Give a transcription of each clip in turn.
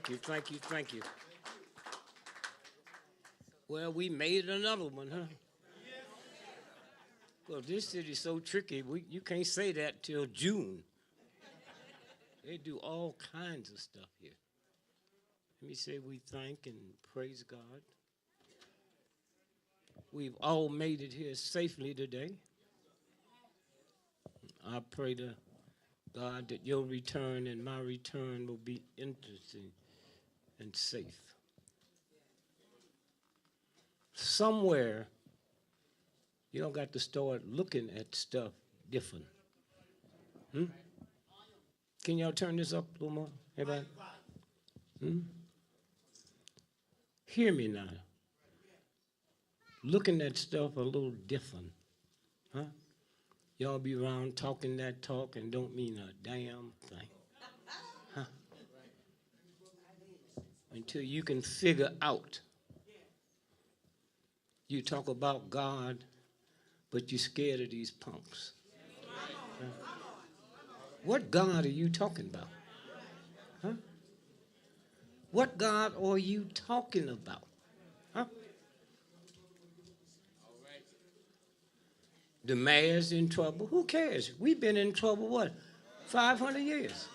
Thank you, thank you. Well, we made another one, huh? Well, this city's so tricky, you can't say that till June. They do all kinds of stuff here. Let me say we thank and praise God. We've all made it here safely today. I pray to God that your return and my return will be interesting and safe. Somewhere, you don't got to start looking at stuff different. Can y'all turn this up a little more, everybody? Hear me now. Looking at stuff a little different, huh? Y'all be around talking that talk and don't mean a damn thing, huh? Until you can figure out. You talk about God, but you're scared of these punks. Huh? What God are you talking about? Huh? What God are you talking about? Huh? The mayor's in trouble. Who cares? We've been in trouble, what, 500 years?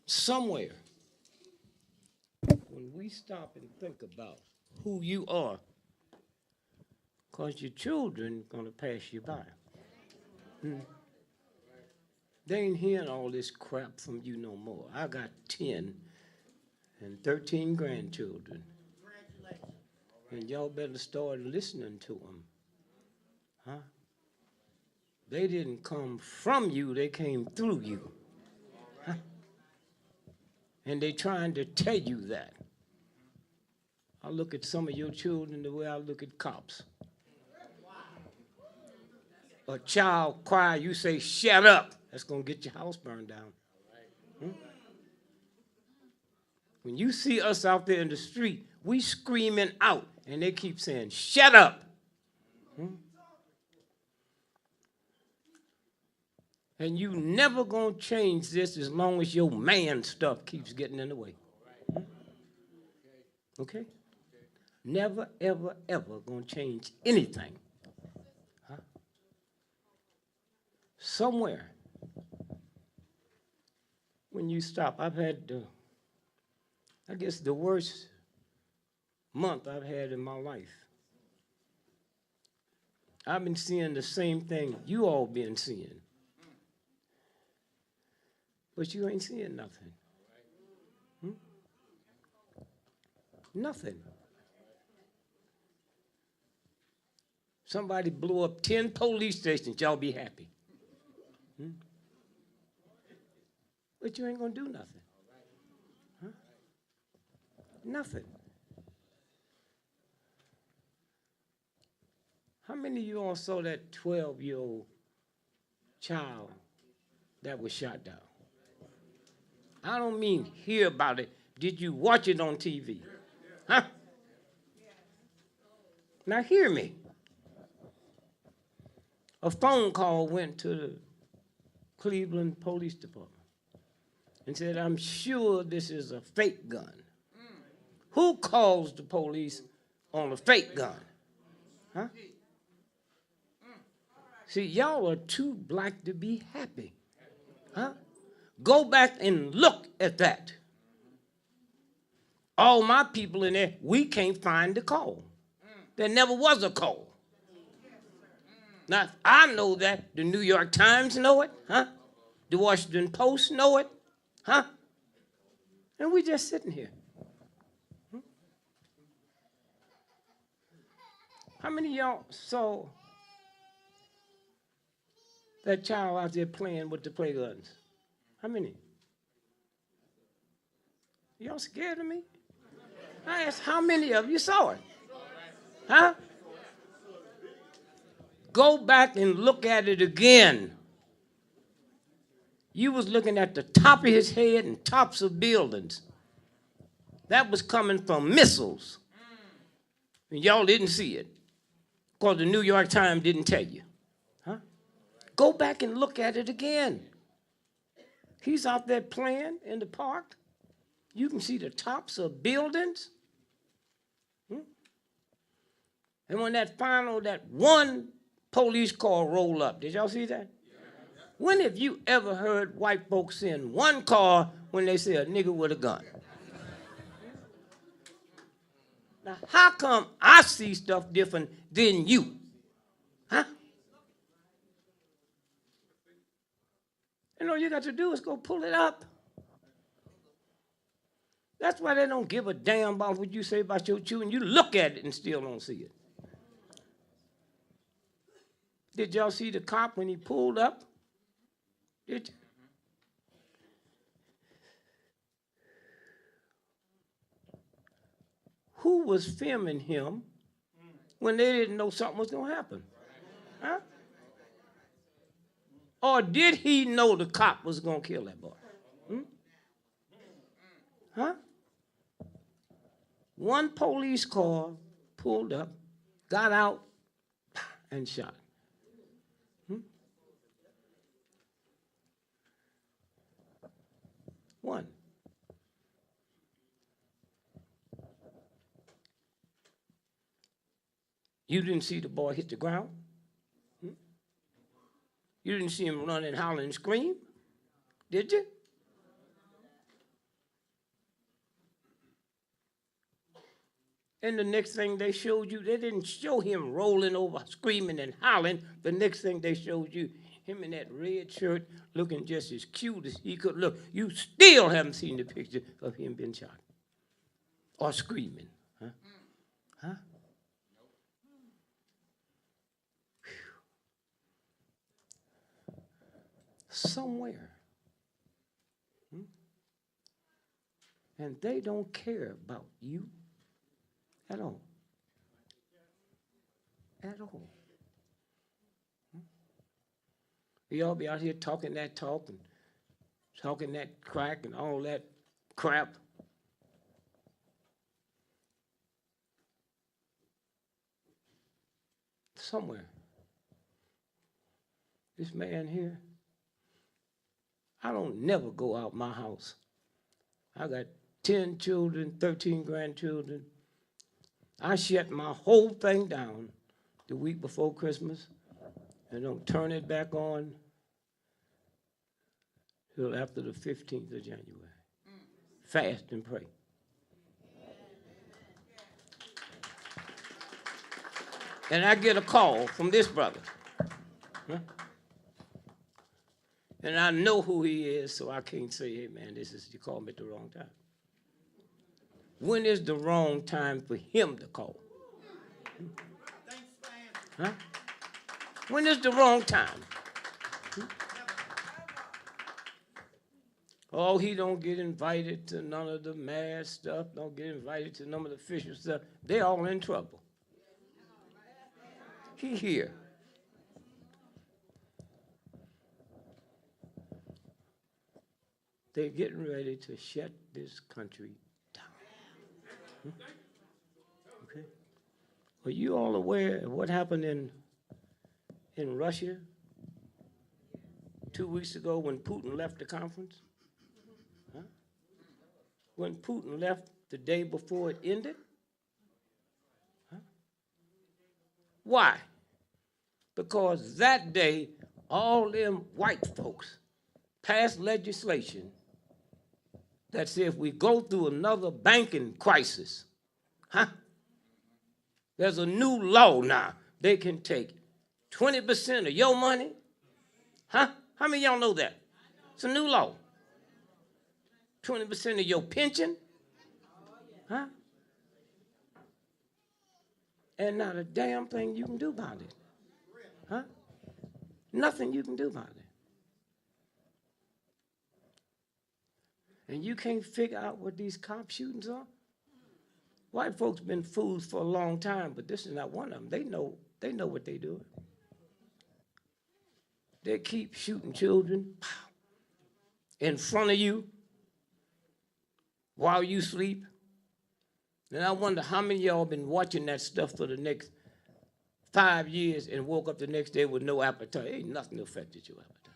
Somewhere, when we stop and think about who you are, because your children going to pass you by. They ain't hearing all this crap from you no more. I got 10 and 13 grandchildren. And y'all better start listening to them. Huh? They didn't come from you, they came through you. Huh? And they trying to tell you that. I look at some of your children the way I look at cops. A child cry, you say, shut up. That's going to get your house burned down. When you see us out there in the street, we screaming out, and they keep saying, shut up. And you never going to change this as long as your man stuff keeps getting in the way. Okay? Never, ever, ever going to change anything. Huh? Somewhere, when you stop, I've had, I guess, the worst month I've had in my life. I've been seeing the same thing you all been seeing. But you ain't seeing nothing. Nothing. Somebody blew up 10 police stations, y'all be happy. But you ain't gonna do nothing. Huh? Nothing. How many of you all saw that 12-year-old child that was shot down? I don't mean hear about it. Did you watch it on TV? Huh? Now hear me. A phone call went to the Cleveland Police Department and said, I'm sure this is a fake gun. Who calls the police on a fake gun? Huh? See, y'all are too black to be happy. Huh? Go back and look at that. All my people in there, we can't find the call. There never was a call. Now, I know that. The New York Times know it, huh? The Washington Post know it, huh? And we just sitting here. How many of y'all saw that child out there playing with the play guns? How many? Y'all scared of me? I asked how many of you saw it? Huh? Go back and look at it again. You was looking at the top of his head and tops of buildings. That was coming from missiles. And y'all didn't see it because the New York Times didn't tell you. Huh? Go back and look at it again. He's out there playing in the park. You can see the tops of buildings. And when that one police car rolled up, did y'all see that? When have you ever heard white folks in one car when they say a nigga with a gun? Now, how come I see stuff different than you? Huh? And all you got to do is go pull it up. That's why they don't give a damn about what you say about your children. You look at it and still don't see it. Did y'all see the cop when he pulled up? Did you? Who was filming him when they didn't know something was going to happen? Huh? Or did he know the cop was going to kill that boy? Huh? One police car pulled up, got out, and shot. One. You didn't see the boy hit the ground? You didn't see him run and holler and scream? Did you? And the next thing they showed you, they didn't show him rolling over, screaming and hollering. The next thing they showed you, him in that red shirt looking just as cute as he could look. You still haven't seen the picture of him being shot or screaming. Huh? Huh? Somewhere. And they don't care about you at all. At all. Y'all be out here talking that talk and talking that crack and all that crap. Somewhere. This man here, I don't never go out my house. I got 10 children, 13 grandchildren. I shut my whole thing down the week before Christmas and don't turn it back on till after the 15th of January. Fast and pray. And I get a call from this brother. Huh? And I know who he is, so I can't say, hey, man, you called me at the wrong time. When is the wrong time for him to call? Huh? When is the wrong time? Oh, he don't get invited to none of the mad stuff, don't get invited to none of the official stuff. They're all in trouble. He here. They're getting ready to shut this country down. Okay? Are you all aware of what happened in Russia 2 weeks ago when Putin left the conference? Huh? When Putin left the day before it ended? Huh? Why? Because that day, all them white folks passed legislation that said if we go through another banking crisis, there's a new law now. They can take 20% of your money. How many of y'all know that? It's a new law. 20% of your pension. And not a damn thing you can do about it. Nothing you can do about it. And you can't figure out what these cop shootings are? White folks been fools for a long time, but this is not one of them. They know what they're doing. They keep shooting children in front of you while you sleep. And I wonder how many of y'all been watching that stuff for the next 5 years and woke up the next day with no appetite. Ain't nothing affected your appetite.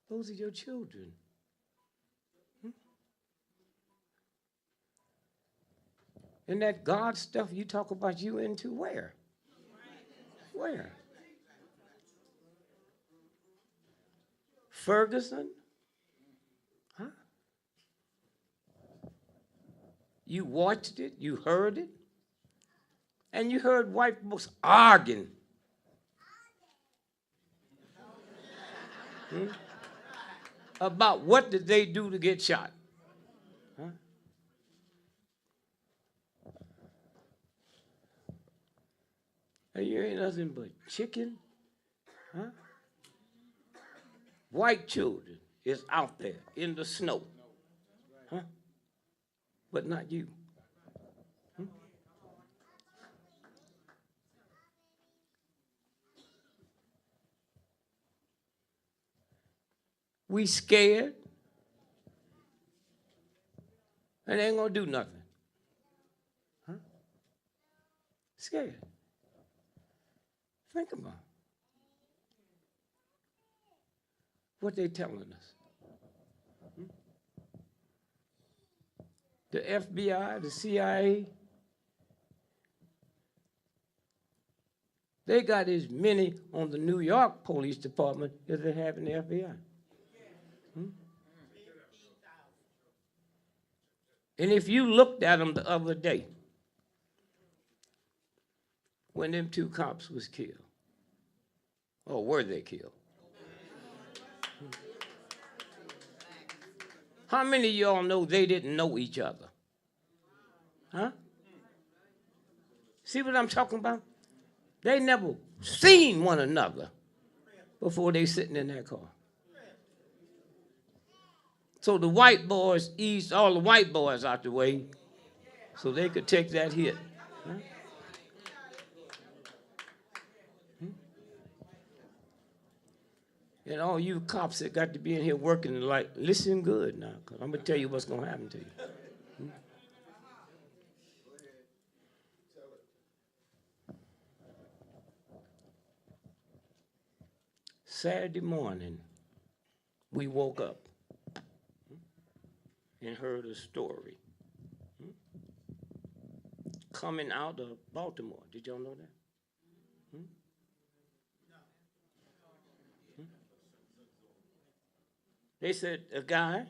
Those are your children. And that God stuff you talk about you into, where? Where? Ferguson? Huh? You watched it, you heard it, and you heard white folks arguing. About what did they do to get shot? Huh? And you ain't nothing but chicken. Huh? White children is out there in the snow. Huh? But not you. We scared. And they ain't gonna do nothing. Huh? Scared. Think about what they telling us. The FBI, the CIA, they got as many on the New York Police Department as they have in the FBI. And if you looked at them the other day, when them 2 cops was killed, or were they killed? How many of y'all know they didn't know each other? Huh? See what I'm talking about? They never seen one another before they sitting in that car. So the white boys eased all the white boys out the way so they could take that hit. Huh? And all you cops that got to be in here working, like, listen good now, because I'm going to tell you what's going to happen to you. Saturday morning, we woke up and heard a story coming out of Baltimore. Did y'all know that? They said a guy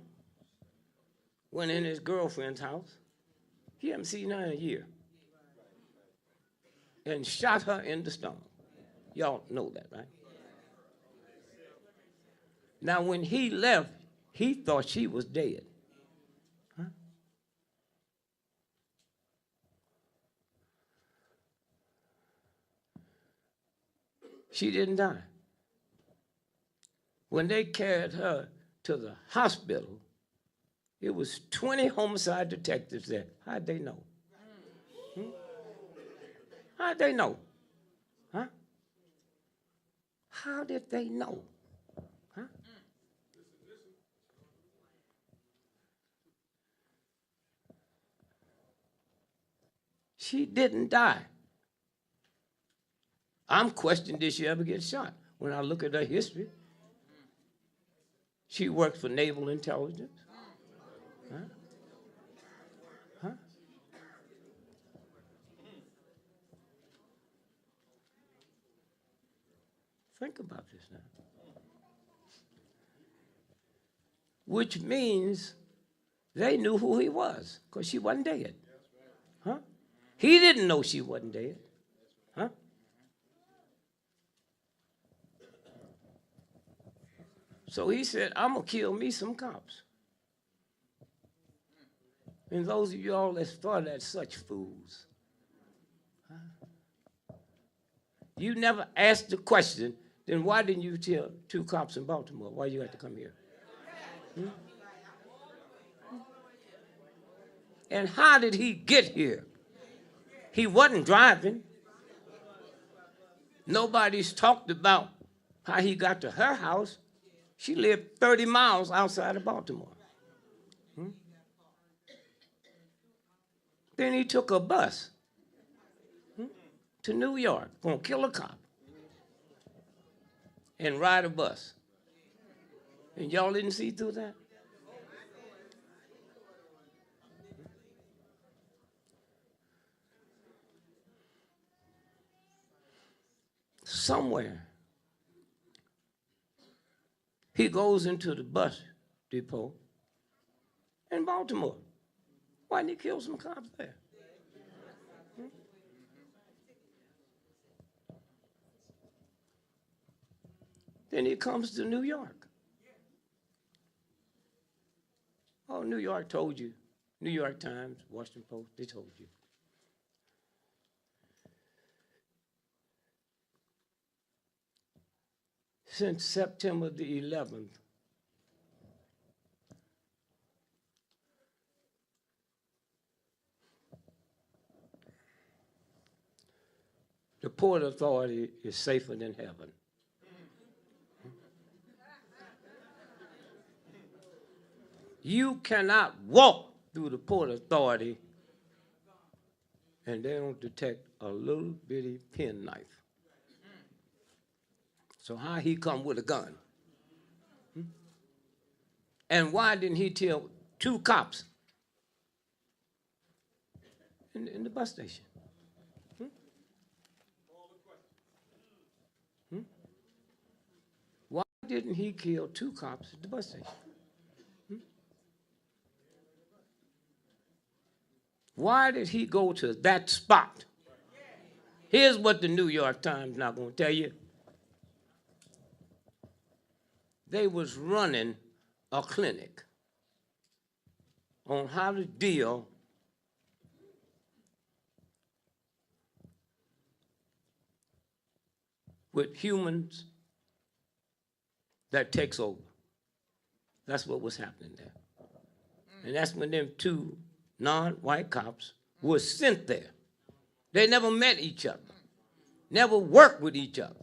went in his girlfriend's house. He hadn't seen her in a year. And shot her in the stomach. Y'all know that, right? Now, when he left, he thought she was dead. Huh? She didn't die. When they carried her to the hospital, it was 20 homicide detectives there. How'd they know? How'd they know? Huh? How did they know? Huh? She didn't die. I'm questioning, did she ever get shot? When I look at her history, she worked for naval intelligence. Huh? Huh? Think about this now. Which means they knew who he was, because she wasn't dead. Huh? He didn't know she wasn't dead. Huh? So he said, I'm going to kill me some cops. And those of y'all that thought that such fools. Huh? You never asked the question, then why didn't you tell 2 cops in Baltimore why you had to come here? Hmm? And how did he get here? He wasn't driving. Nobody's talked about how he got to her house. She lived 30 miles outside of Baltimore. Then he took a bus to New York, gonna kill a cop and ride a bus. And y'all didn't see through that? Somewhere, he goes into the bus depot in Baltimore. Why didn't he kill some cops there? Then he comes to New York. Oh, New York told you. New York Times, Washington Post, they told you. Since September the 11th, the Port Authority is safer than heaven. You cannot walk through the Port Authority and they don't detect a little bitty penknife. So how he come with a gun? And why didn't he kill 2 cops in the bus station? Why didn't he kill 2 cops at the bus station? Why did he go to that spot? Here's what the New York Times not going to tell you. They was running a clinic on how to deal with humans that takes over. That's what was happening there. And that's when them 2 non-white cops were sent there. They never met each other, never worked with each other.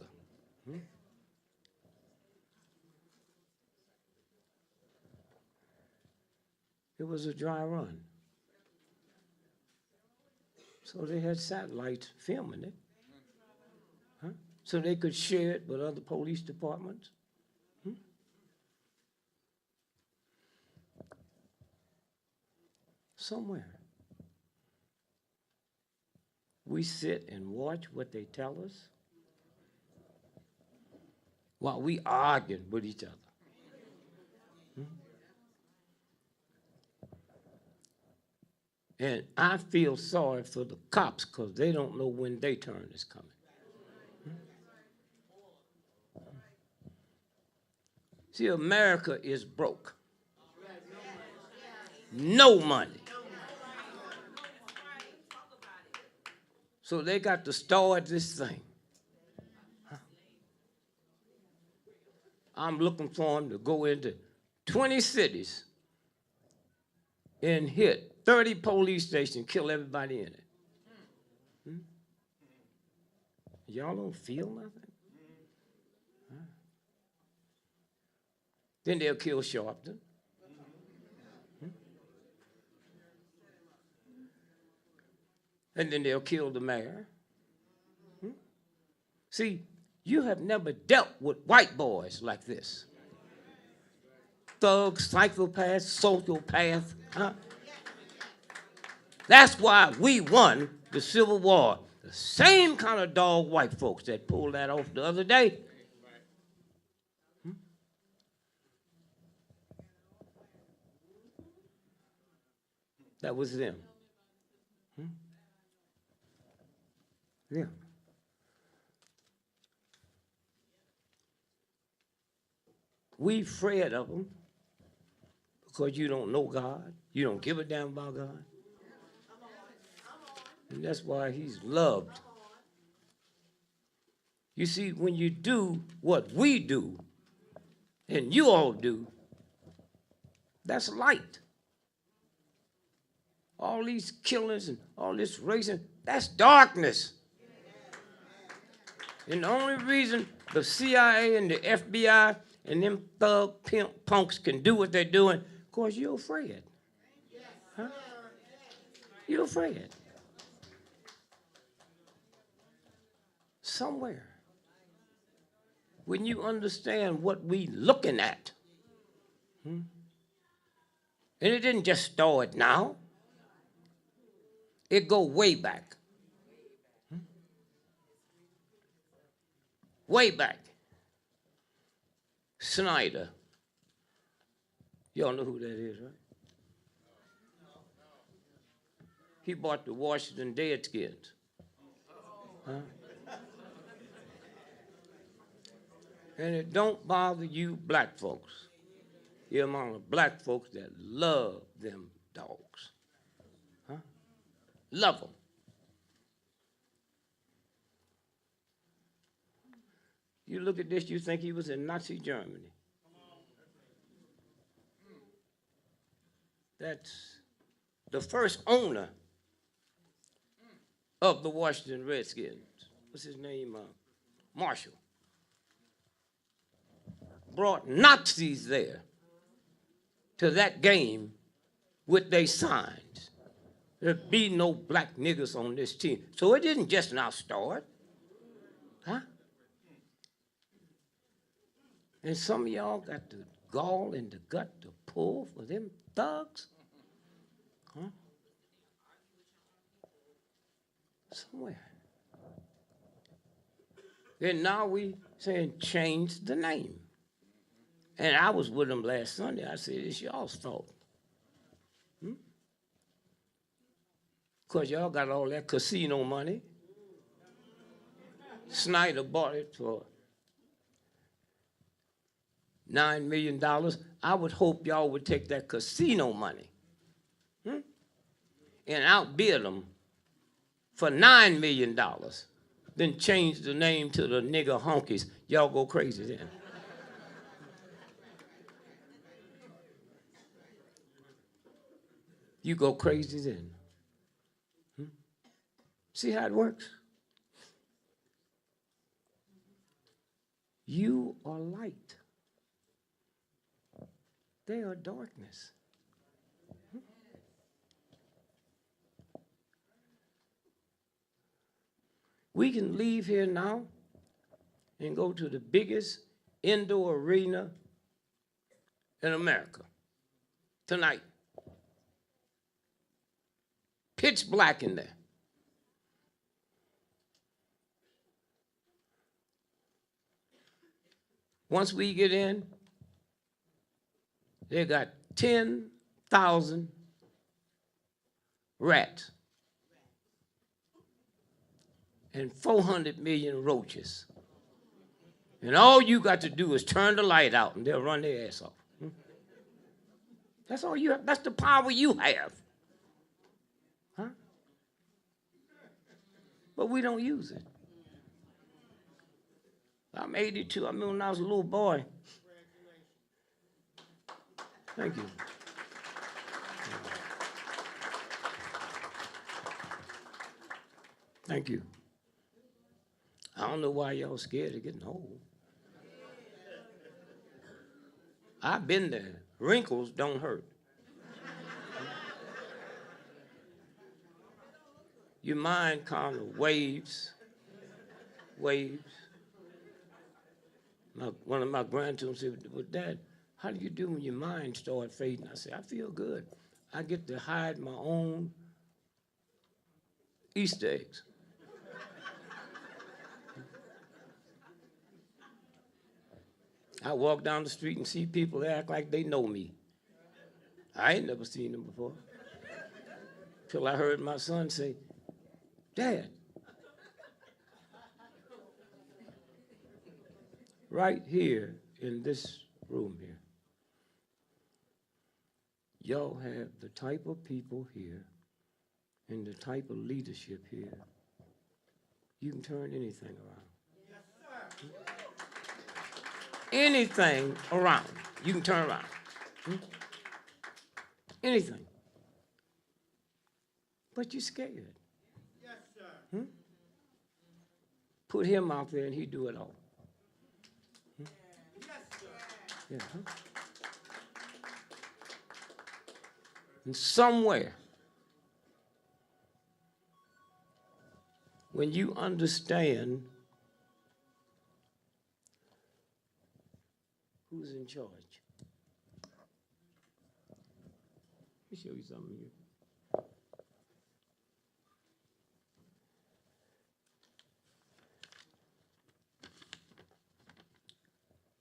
It was a dry run. So they had satellites filming it, so they could share it with other police departments. Somewhere. We sit and watch what they tell us while we argue with each other. And I feel sorry for the cops because they don't know when their turn is coming. See, America is broke. No money. So they got to start this thing. I'm looking for them to go into 20 cities and hit 30 police stations, kill everybody in it. Y'all don't feel nothing? Then they'll kill Sharpton. And then they'll kill the mayor. See, you have never dealt with white boys like this. Thugs, psychopaths, sociopaths. That's why we won the Civil War. The same kind of dog white folks that pulled that off the other day. That was them. Yeah. We afraid of them because you don't know God. You don't give a damn about God. And that's why he's loved. You see, when you do what we do, and you all do, that's light. All these killings and all this racing, that's darkness. And the only reason the CIA and the FBI and them thug pimp punks can do what they're doing, because you're afraid. You're afraid. somewhere, when you understand what we looking at, and it didn't just start now, it go way back. Way back. Snyder. Y'all know who that is, right? He bought the Washington Redskins. Huh? And it don't bother you black folks. The amount of black folks that love them dogs. Huh? Love them. You look at this, you think he was in Nazi Germany. That's the first owner of the Washington Redskins. What's his name? Marshall. Brought Nazis there to that game with their signs. There'd be no black niggas on this team. So it didn't just now start. Huh? And some of y'all got the gall and the gut to pull for them thugs. Huh? Somewhere. Then now we saying change the name. And I was with them last Sunday. I said, it's y'all's fault. Because y'all got all that casino money. Snyder bought it for $9 million. I would hope y'all would take that casino money and outbid them for $9 million, then change the name to the nigger honkies. Y'all go crazy then. You go crazy then. See how it works? You are light. They are darkness. We can leave here now and go to the biggest indoor arena in America tonight. Pitch black in there. Once we get in, they got 10,000 rats and 400 million roaches. And all you got to do is turn the light out and they'll run their ass off. That's all you have. That's the power you have. Huh? But we don't use it. I'm 82. I remember when I was a little boy. Thank you. Thank you. I don't know why y'all scared of getting old. I've been there. Wrinkles don't hurt. Your mind kind of waves. One of my grandchildren said, well, Dad, how do you do when your mind starts fading? I said, I feel good. I get to hide my own Easter eggs. I walk down the street and see people that act like they know me. I ain't never seen them before. Till I heard my son say, Dad, right here in this room here, y'all have the type of people here and the type of leadership here, you can turn anything around. Yes, sir. Anything around, you can turn around. Anything. But you're scared. Yes, sir. Put him out there and he'd do it all. Yes, sir. Yeah. And somewhere, when you understand Who's in charge? Let me show you something here.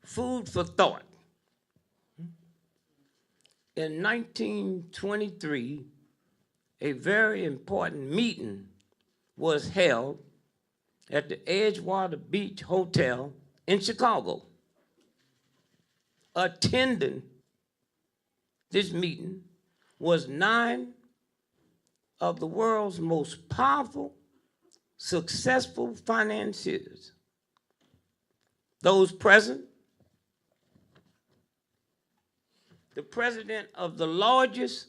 Food for thought. In 1923, a very important meeting was held at the Edgewater Beach Hotel in Chicago. Attending this meeting was 9 of the world's most powerful, successful financiers. Those present, the president of the largest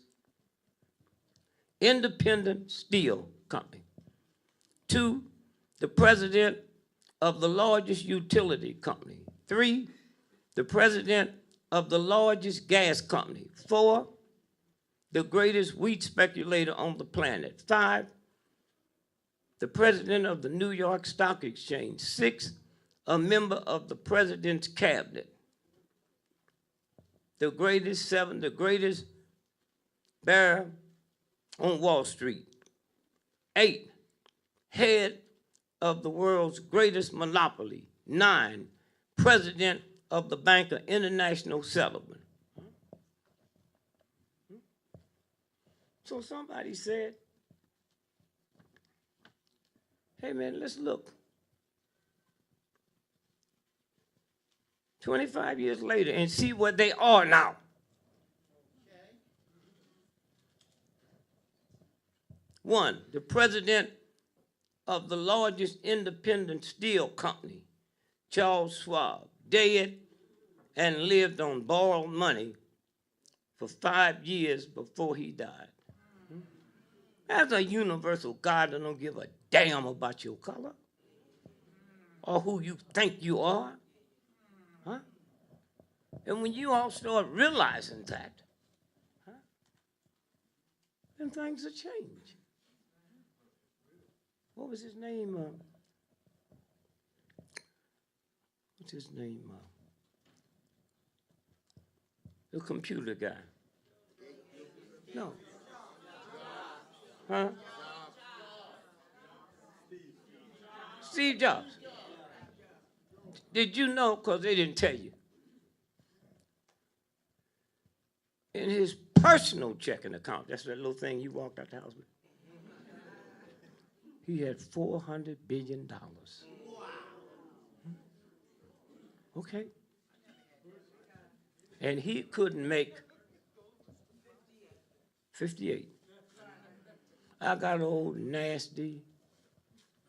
independent steel company. 2, the president of the largest utility company. 3, the president of the largest gas company. 4, the greatest wheat speculator on the planet. 5, the president of the New York Stock Exchange. 6, a member of the president's cabinet. The greatest 7, the greatest bear on Wall Street. 8, head of the world's greatest monopoly. 9, president of the Bank of International Settlement. So somebody said, hey man, let's look. 25 years later and see what they are now. Okay. 1, the president of the largest independent steel company, Charles Schwab, dead and lived on borrowed money for 5 years before he died. As a universal God that don't give a damn about your color or who you think you are. Huh? And when you all start realizing that, then things will change. What was his name? What's his name? The computer guy. No. Huh? Steve Jobs. Did you know, because they didn't tell you, in his personal checking account, that's that little thing you walked out the house with, he had $400 billion. Okay. And he couldn't make 58. I got an old nasty,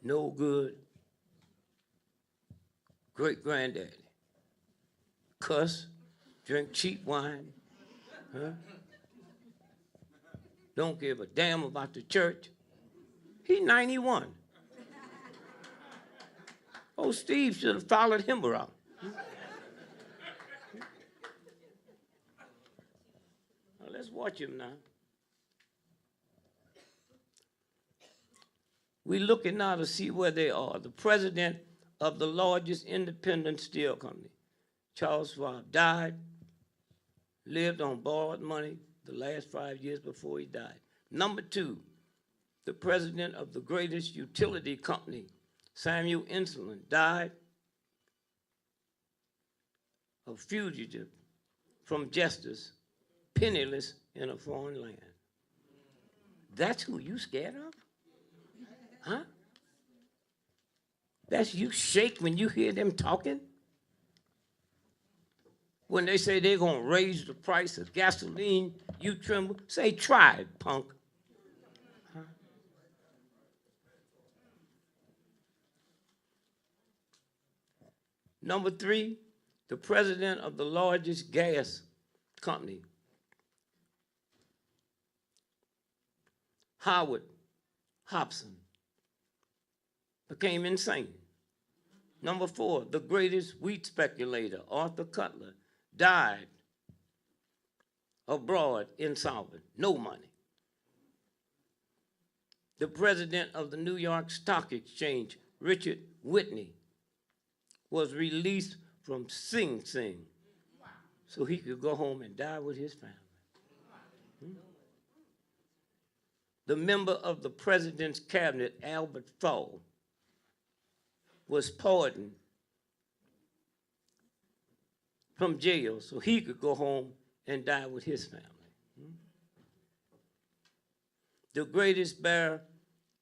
no good great-granddaddy. Cuss, drink cheap wine, huh? Don't give a damn about the church. He's 91. Oh, Steve should have followed him around. Now, let's watch him now. We're looking now to see where they are. The president of the largest independent steel company, Charles Schwab, died, lived on borrowed money the last 5 years before he died. Number 2, the president of the greatest utility company, Samuel Insulan, died a fugitive from justice, penniless in a foreign land. That's who you scared of? Huh? That's you shake when you hear them talking? When they say they're going to raise the price of gasoline, you tremble. Say, try it, punk. Huh? Number 3, the president of the largest gas company, Howard Hobson, became insane. Number 4, the greatest wheat speculator, Arthur Cutler, died abroad insolvent, no money. The president of the New York Stock Exchange, Richard Whitney, was released from Sing Sing. Wow. so he could go home and die with his family. The member of the president's cabinet, Albert Fall, was pardoned from jail so he could go home and die with his family. The greatest bear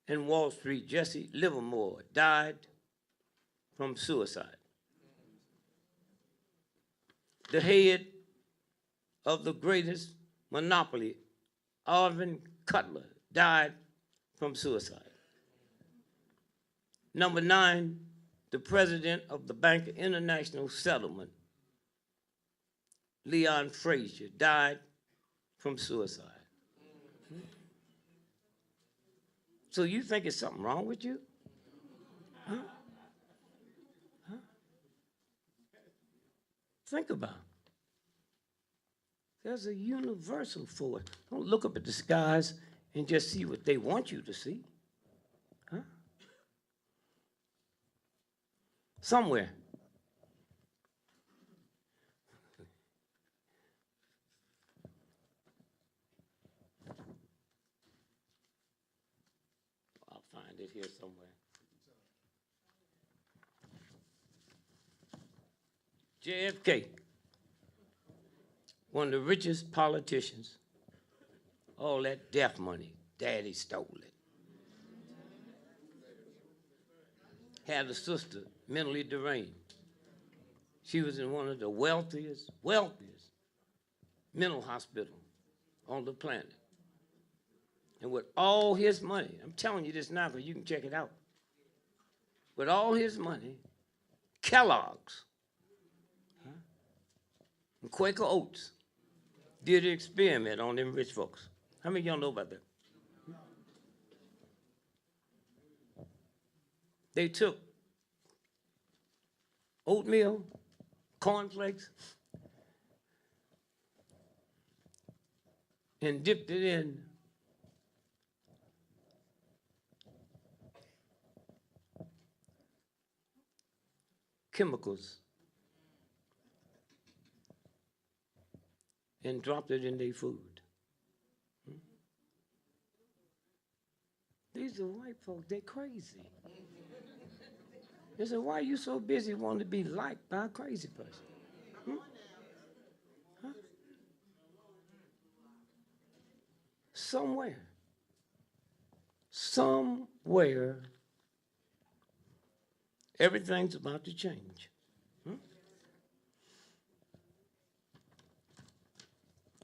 in Wall Street, Jesse Livermore, died from suicide. The head of the greatest monopoly, Arvin Cutler, died from suicide. Number 9, the president of the Bank of International Settlement, Leon Frazier, died from suicide. So you think there's something wrong with you? Huh? Huh? Think about it. There's a universal for it. Don't look up at the skies and just see what they want you to see. Huh? Somewhere. I'll find it here somewhere. JFK, one of the richest politicians, all that death money, daddy stole it. Had a sister, mentally deranged. She was in one of the wealthiest mental hospitals on the planet. And with all his money, I'm telling you this now because you can check it out. With all his money, Kellogg's and Quaker Oats did an experiment on them rich folks. How many of y'all know about that? They took oatmeal, cornflakes, and dipped it in chemicals and dropped it in their food. These are white folks, they're crazy. They said, why are you so busy wanting to be liked by a crazy person? Huh? Somewhere, everything's about to change.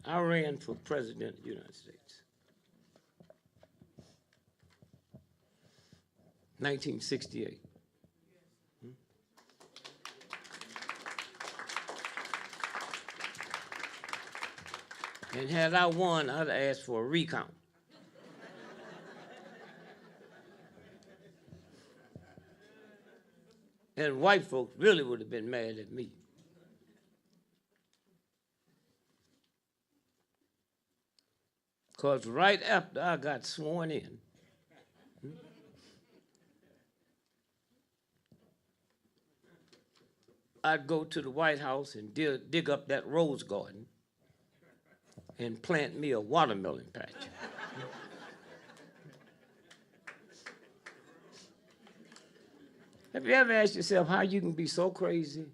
I ran for president of the United States. 1968. And had I won, I'd have asked for a recount. And white folks really would have been mad at me. Because right after I got sworn in, I'd go to the White House and dig up that rose garden and plant me a watermelon patch. Have you ever asked yourself how you can be so crazy?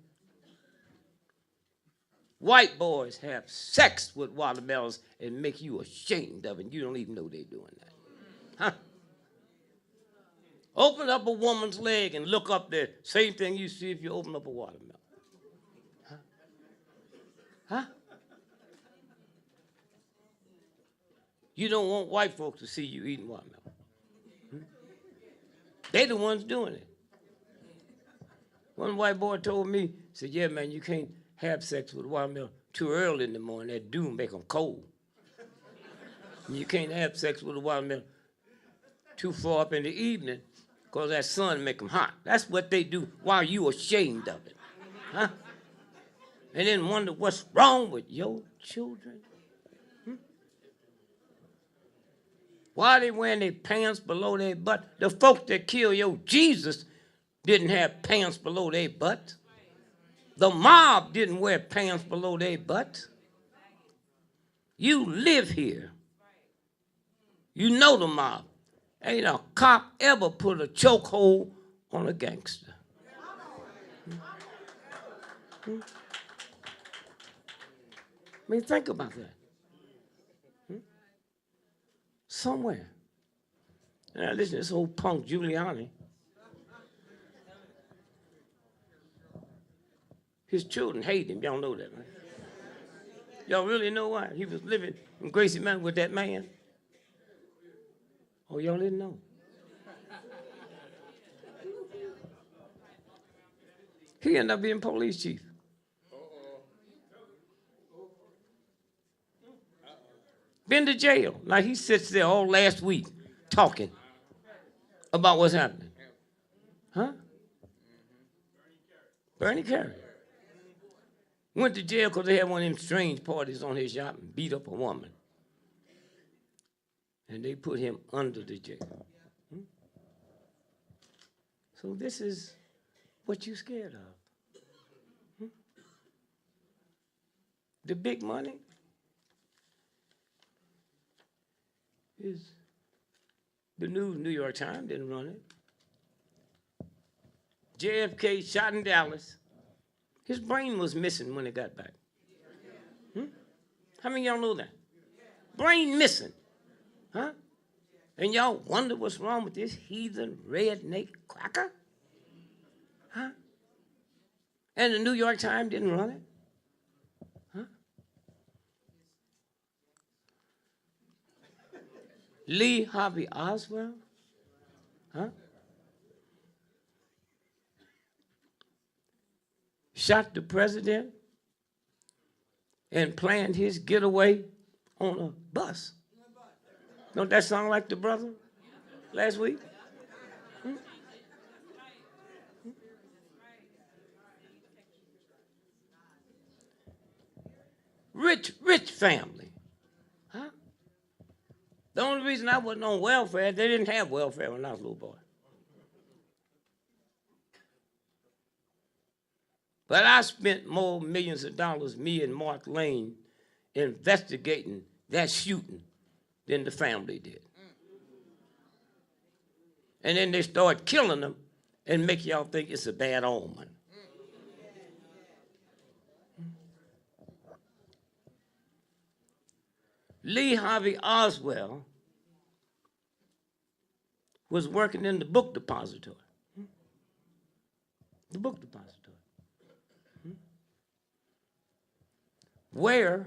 White boys have sex with watermelons and make you ashamed of it, and you don't even know they're doing that. Huh? Open up a woman's leg and look up there. Same thing you see if you open up a watermelon. Huh? Huh? You don't want white folks to see you eating watermelon. They're the ones doing it. One white boy told me, said, yeah, man, you can't have sex with watermelon too early in the morning. That dew make them cold. And you can't have sex with a watermelon too far up in the evening because that sun make them hot. That's what they do while you ashamed of it. Huh? And then wonder what's wrong with your children. Why are they wearing their pants below their butt? The folks that killed your Jesus didn't have pants below their butt. The mob didn't wear pants below their butts. You live here. You know the mob. Ain't a cop ever put a chokehold on a gangster. I mean, think about that. Somewhere. Now listen, this old punk Giuliani, his children hate him. Y'all know that, right? Y'all really know why? He was living in Gracie Mountain with that man. Oh, y'all didn't know. He ended up being police chief. Been to jail. Now he sits there all last week talking about what's happening. Huh? Bernie Carey. Went to jail because they had one of them strange parties on his yacht and beat up a woman. And they put him under the jail. So this is what you're scared of. The big money is the New York Times didn't run it. JFK shot in Dallas. His brain was missing when he got back. How many of y'all know that? Brain missing. Huh? And y'all wonder what's wrong with this heathen redneck cracker? Huh? And the New York Times didn't run it? Huh? Lee Harvey Oswald? Huh? Shot the president and planned his getaway on a bus. Don't that sound like the brother last week? Rich family. Huh? The only reason I wasn't on welfare, they didn't have welfare when I was a little boy. But I spent more millions of dollars, me and Mark Lane, investigating that shooting than the family did. And then they start killing them and make y'all think it's a bad omen. Lee Harvey Oswald was working in the book depository. The book depository. Where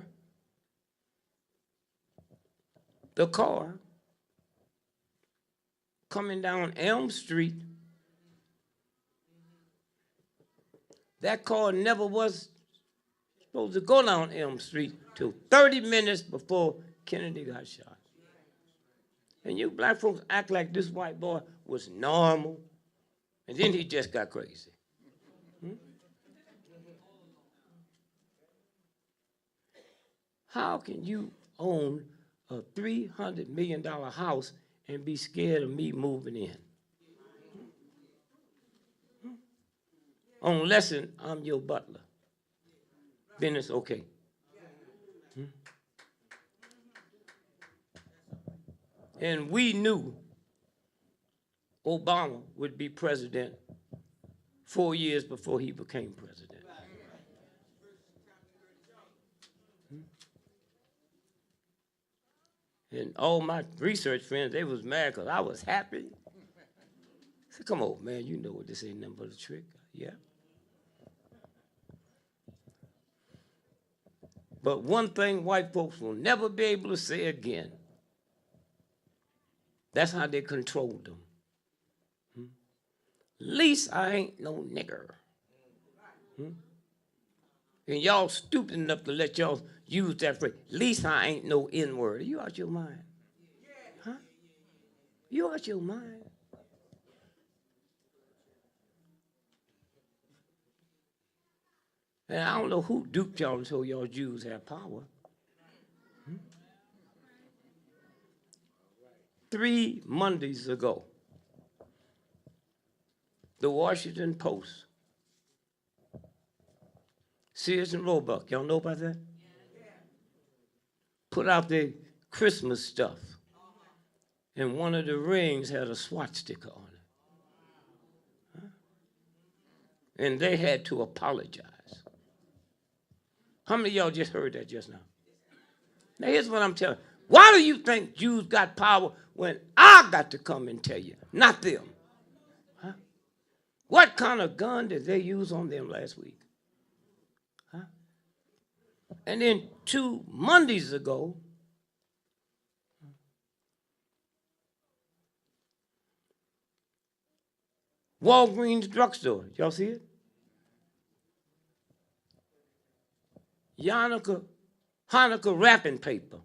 the car coming down Elm Street, that car never was supposed to go down Elm Street till 30 minutes before Kennedy got shot. And you black folks act like this white boy was normal, and then he just got crazy. How can you own a $300 million house and be scared of me moving in? Unless I'm your butler. Then it's okay. And we knew Obama would be president 4 years before he became president. And all my research friends, they was mad because I was happy. I said, come on, man, you know what, this ain't nothing but a trick. Yeah. But one thing white folks will never be able to say again, that's how they controlled them. Least I ain't no nigger. And y'all stupid enough to let y'all use that phrase. Least I ain't no N-word. Are you out your mind? Huh? You out your mind? And I don't know who duped y'all and told y'all Jews have power. 3 Mondays ago, the Washington Post Sears and Roebuck, y'all know about that? Put out their Christmas stuff, and one of the rings had a swastika on it. Huh? And they had to apologize. How many of y'all just heard that just now? Now here's what I'm telling you. Why do you think Jews got power when I got to come and tell you, not them? Huh? What kind of gun did they use on them last week? Huh? And then 2 Mondays ago, Walgreens drugstore, y'all see it? Hanukkah wrapping paper.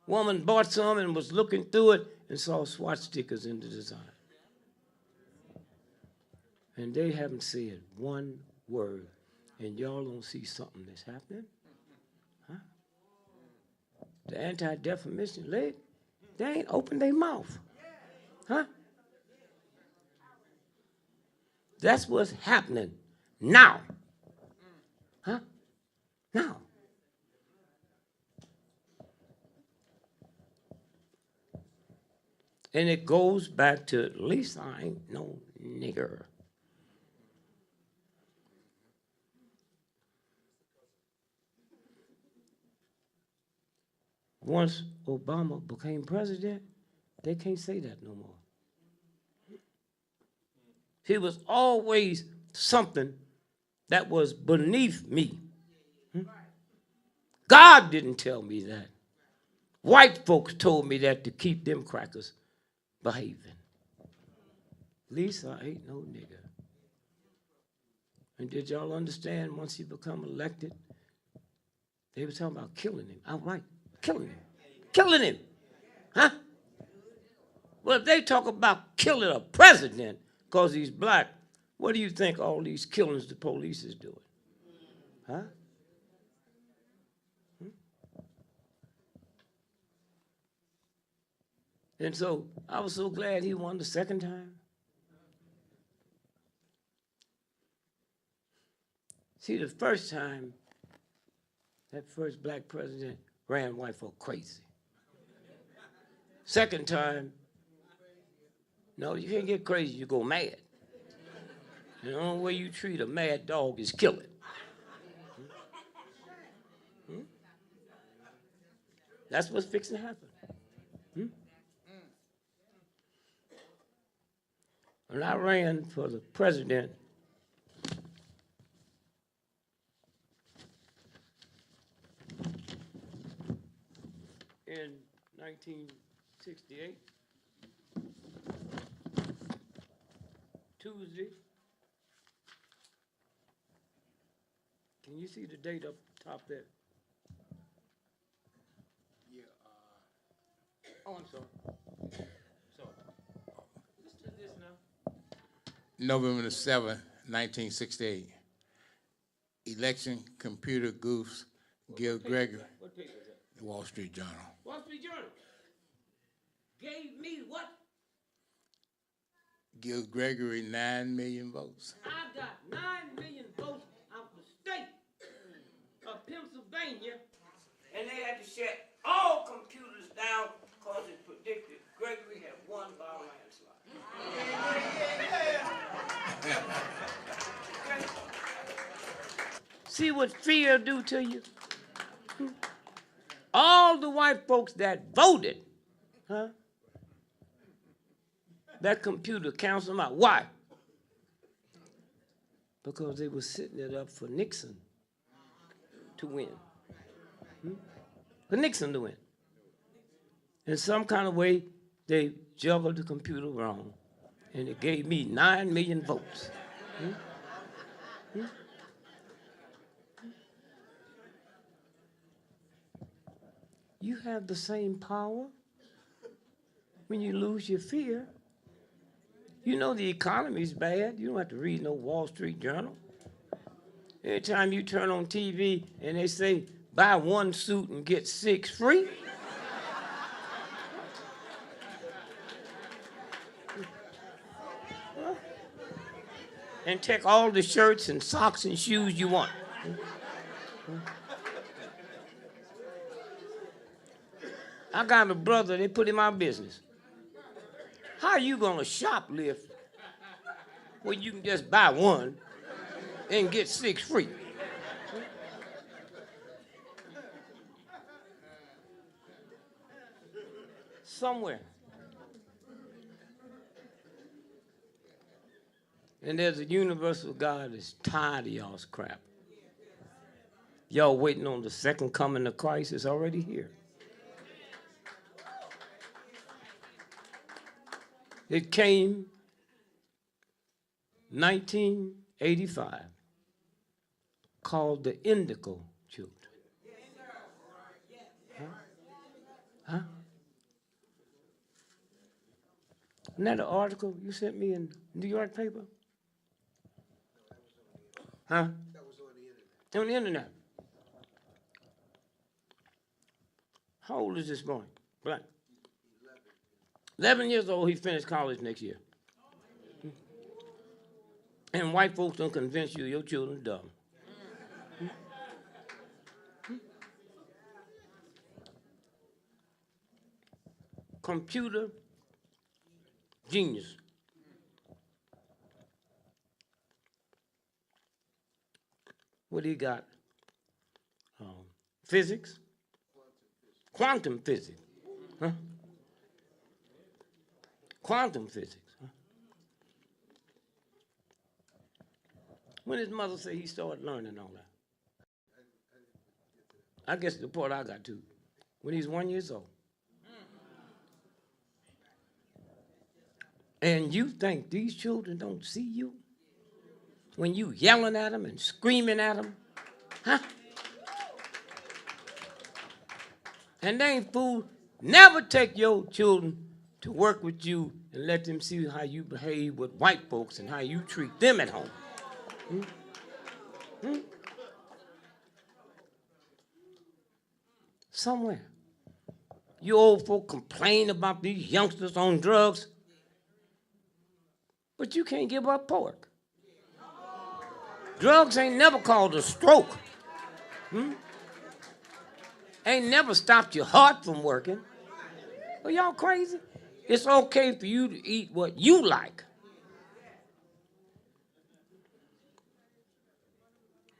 Woman bought some and was looking through it and saw swastikas in the design. And they haven't said one word. And y'all don't see something that's happening? Huh? The Anti-Defamation League, they ain't opened their mouth. Huh? That's what's happening now. Huh? Now. And it goes back to, at least I ain't no nigger. Once Obama became president, they can't say that no more. He was always something that was beneath me. God didn't tell me that. White folks told me that to keep them crackers behaving. Lisa ain't no nigger. And did y'all understand once he become elected, they were talking about killing him outright. Killing him. Killing him. Huh? Well, if they talk about killing a president because he's black, what do you think all these killings the police is doing? Huh? And so I was so glad he won the second time. See, the first time, that first black president ran white folk crazy. Second time, no, you can't get crazy, you go mad. And the only way you treat a mad dog is kill it. That's what's fixing to happen. When I ran for the president, in 1968, Tuesday. Can you see the date up top there? Yeah. Oh, I'm sorry. Sorry. Listen to this now. November the 7th, 1968. Election computer goofs, Gil Gregory. What paper is that? The Wall Street Journal. Wall Street Journal. Gave me what? Gil Gregory 9 million votes. I got 9 million votes out the state of Pennsylvania, and they had to shut all computers down because it predicted Gregory had won by a landslide. Okay. See what fear do to you? All the white folks that voted, huh? That computer counts them out. Why? Because they were setting it up for Nixon to win. For Nixon to win. In some kind of way, they juggled the computer wrong, and it gave me 9 million votes. You have the same power when you lose your fear. You know the economy's bad. You don't have to read no Wall Street Journal. Anytime you turn on TV and they say, buy 1 suit and get 6 free. and take all the shirts and socks and shoes you want. I got a brother, they put him out of business. How you gonna shoplift when you can just buy one and get 6 free? Somewhere. And there's a universal God that's tired of y'all's crap. Y'all waiting on the second coming of Christ. It's already here. It came 1985, called the Indigo Children. Huh? Isn't that an article you sent me in New York paper? Huh? That was on the internet. How old is this boy? Black. 11 years old, he finished college next year. And white folks don't convince you your children's dumb. Computer genius. What he got? Physics? Quantum physics. Huh? Quantum physics. Huh? When his mother said he started learning all that? I guess the part I got to, when he's 1 year old. And you think these children don't see you? When you yelling at them and screaming at them? Huh? And they ain't fool. Never take your children to work with you and let them see how you behave with white folks and how you treat them at home. Hmm? Hmm? Somewhere. You old folk complain about these youngsters on drugs, but you can't give up pork. Drugs ain't never caused a stroke. Hmm? Ain't never stopped your heart from working. Are y'all crazy? It's okay for you to eat what you like.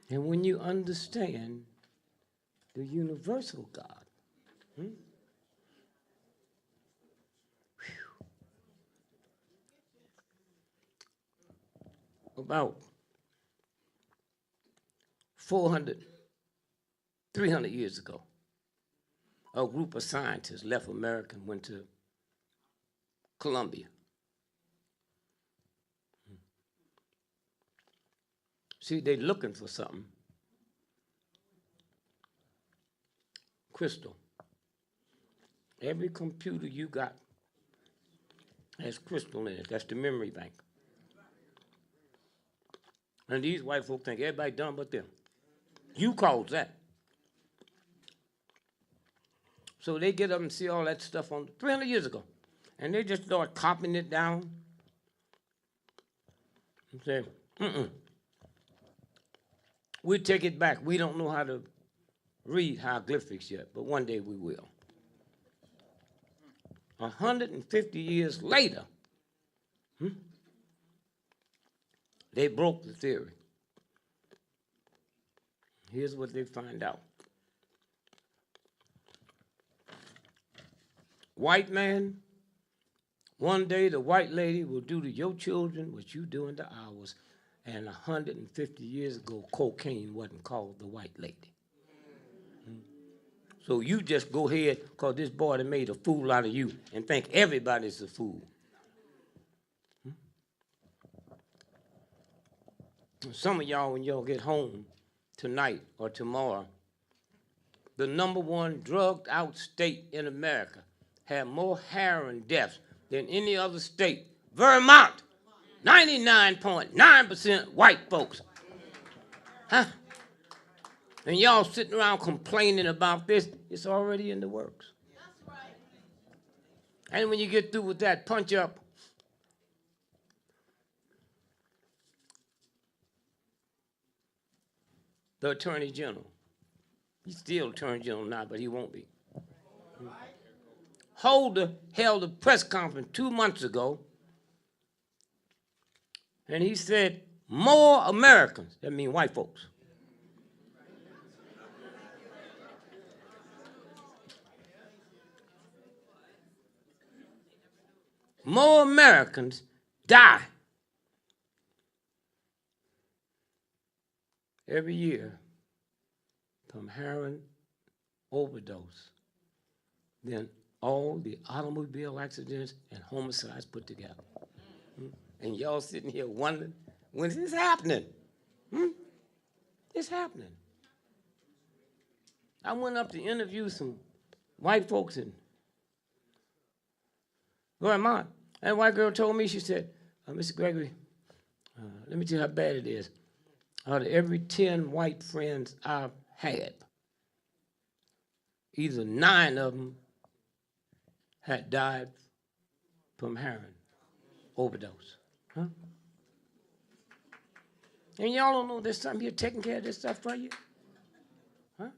And when you understand the universal God, about 300 years ago, a group of scientists left America and went to Colombia. See, they're looking for something. Crystal. Every computer you got has crystal in it. That's the memory bank. And these white folk think everybody dumb but them. You caused that. So they get up and see all that stuff on 300 years ago. And they just start copying it down and say, we'll take it back. We don't know how to read hieroglyphics yet, but one day we will. 150 years later, they broke the theory. Here's what they find out. White man, one day the white lady will do to your children what you doing to ours. And 150 years ago, cocaine wasn't called the white lady. So you just go ahead, because this boy done made a fool out of you, and think everybody's a fool. Some of y'all, when y'all get home tonight or tomorrow, the #1 drugged out state in America had more heroin deaths than any other state. Vermont, 99.9% white folks. Huh? And y'all sitting around complaining about this, it's already in the works. That's right. And when you get through with that punch up, the Attorney General. He's still Attorney General now, but he won't be. Holder held a press conference 2 months ago, and he said, more Americans, that means white folks, more Americans die every year from heroin overdose than all the automobile accidents and homicides put together. And y'all sitting here wondering, when is this happening? It's happening. I went up to interview some white folks in Vermont. And a white girl told me, she said, Mr. Gregory, let me tell you how bad it is. Out of every 10 white friends I've had, either 9 of them had died from heroin overdose. Huh? And y'all don't know there's something here taking care of this stuff for you? Huh?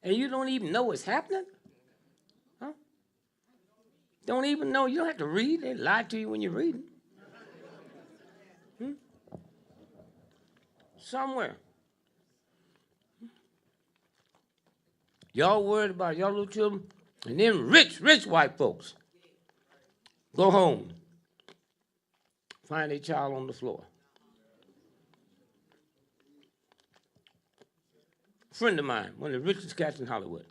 And you don't even know it's happening? Huh? Don't even know. You don't have to read. They lie to you when you're reading. Somewhere. Y'all worried about y'all little children, and then rich white folks go home, find their child on the floor. A friend of mine, one of the richest cats in Hollywood,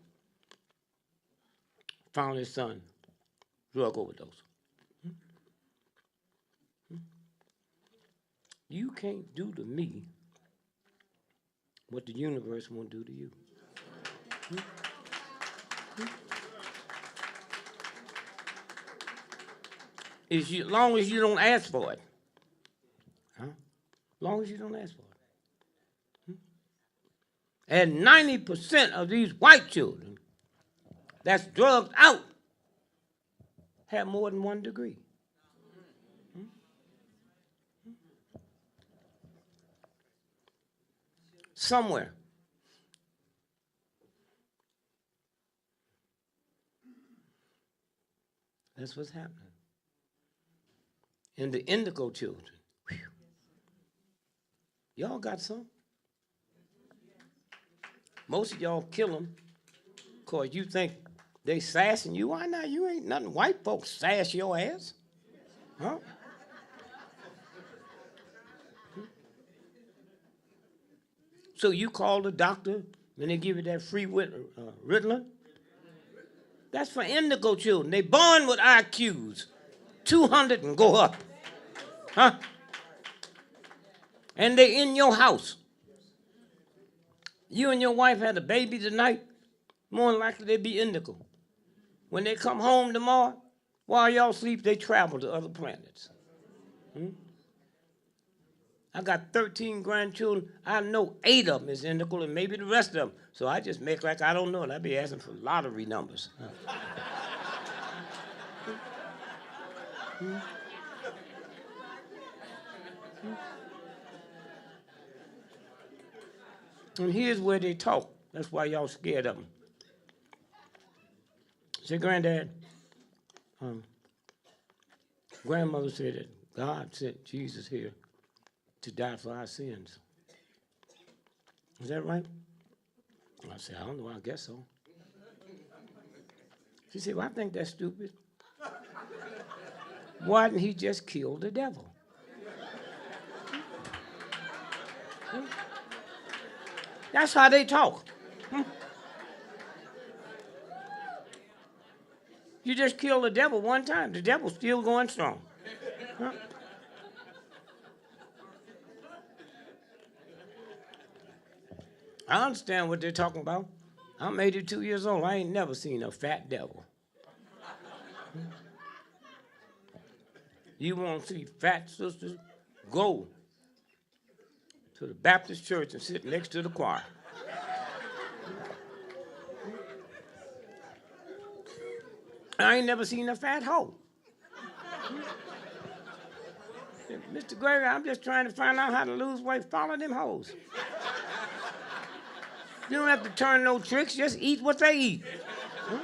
found his son drug overdose. You can't do to me what the universe won't do to you. As long as you don't ask for it. Huh? As long as you don't ask for it. And 90% of these white children that's drugged out have more than 1 degree. Somewhere. That's what's happening. And the indigo children, whew, y'all got some? Most of y'all kill them because you think they sassing you. Why not? You ain't nothing. White folks sass your ass. Huh? So you call the doctor and they give you that free Ritalin? That's for indigo children. They born with IQs, 200 and go up. Huh? And they in your house. You and your wife had a baby tonight, more than likely they be indigo. When they come home tomorrow, while y'all sleep, they travel to other planets. I got 13 grandchildren. I know 8 of them is indigo and maybe the rest of them. So I just make like I don't know, and I be asking for lottery numbers. And here's where they talk. That's why y'all scared of them. Say, Granddad, grandmother said that God sent Jesus here to die for our sins. Is that right? I said, I don't know, I guess so. She said, well, I think that's stupid. Why didn't he just kill the devil? That's how they talk. You just kill the devil one time. The devil's still going strong. Huh? I understand what they're talking about. I'm 82 years old. I ain't never seen a fat devil. You want to see fat sisters? Go to the Baptist church and sit next to the choir. I ain't never seen a fat hoe. Mr. Gregory, I'm just trying to find out how to lose weight. Follow them hoes. You don't have to turn no tricks. Just eat what they eat. Huh?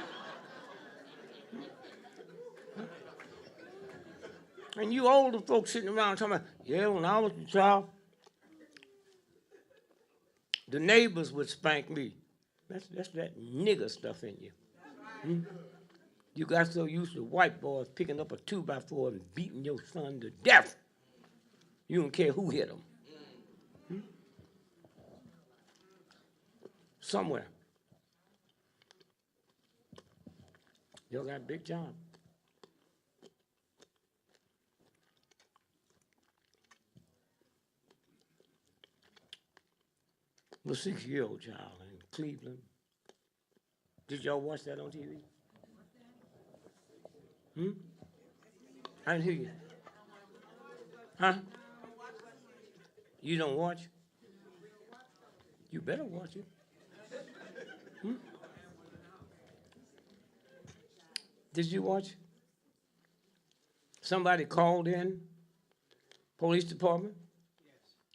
And you older folks sitting around talking about, yeah, when I was a child, the neighbors would spank me. That's that nigger stuff in you. Hmm? You got so used to white boys picking up a 2x4 and beating your son to death. You don't care who hit him. Hmm? Somewhere. Y'all got a big job. The 6-year-old child in Cleveland. Did y'all watch that on TV? I didn't hear you. Huh? You don't watch? You better watch it. Did you watch? Somebody called in, police department,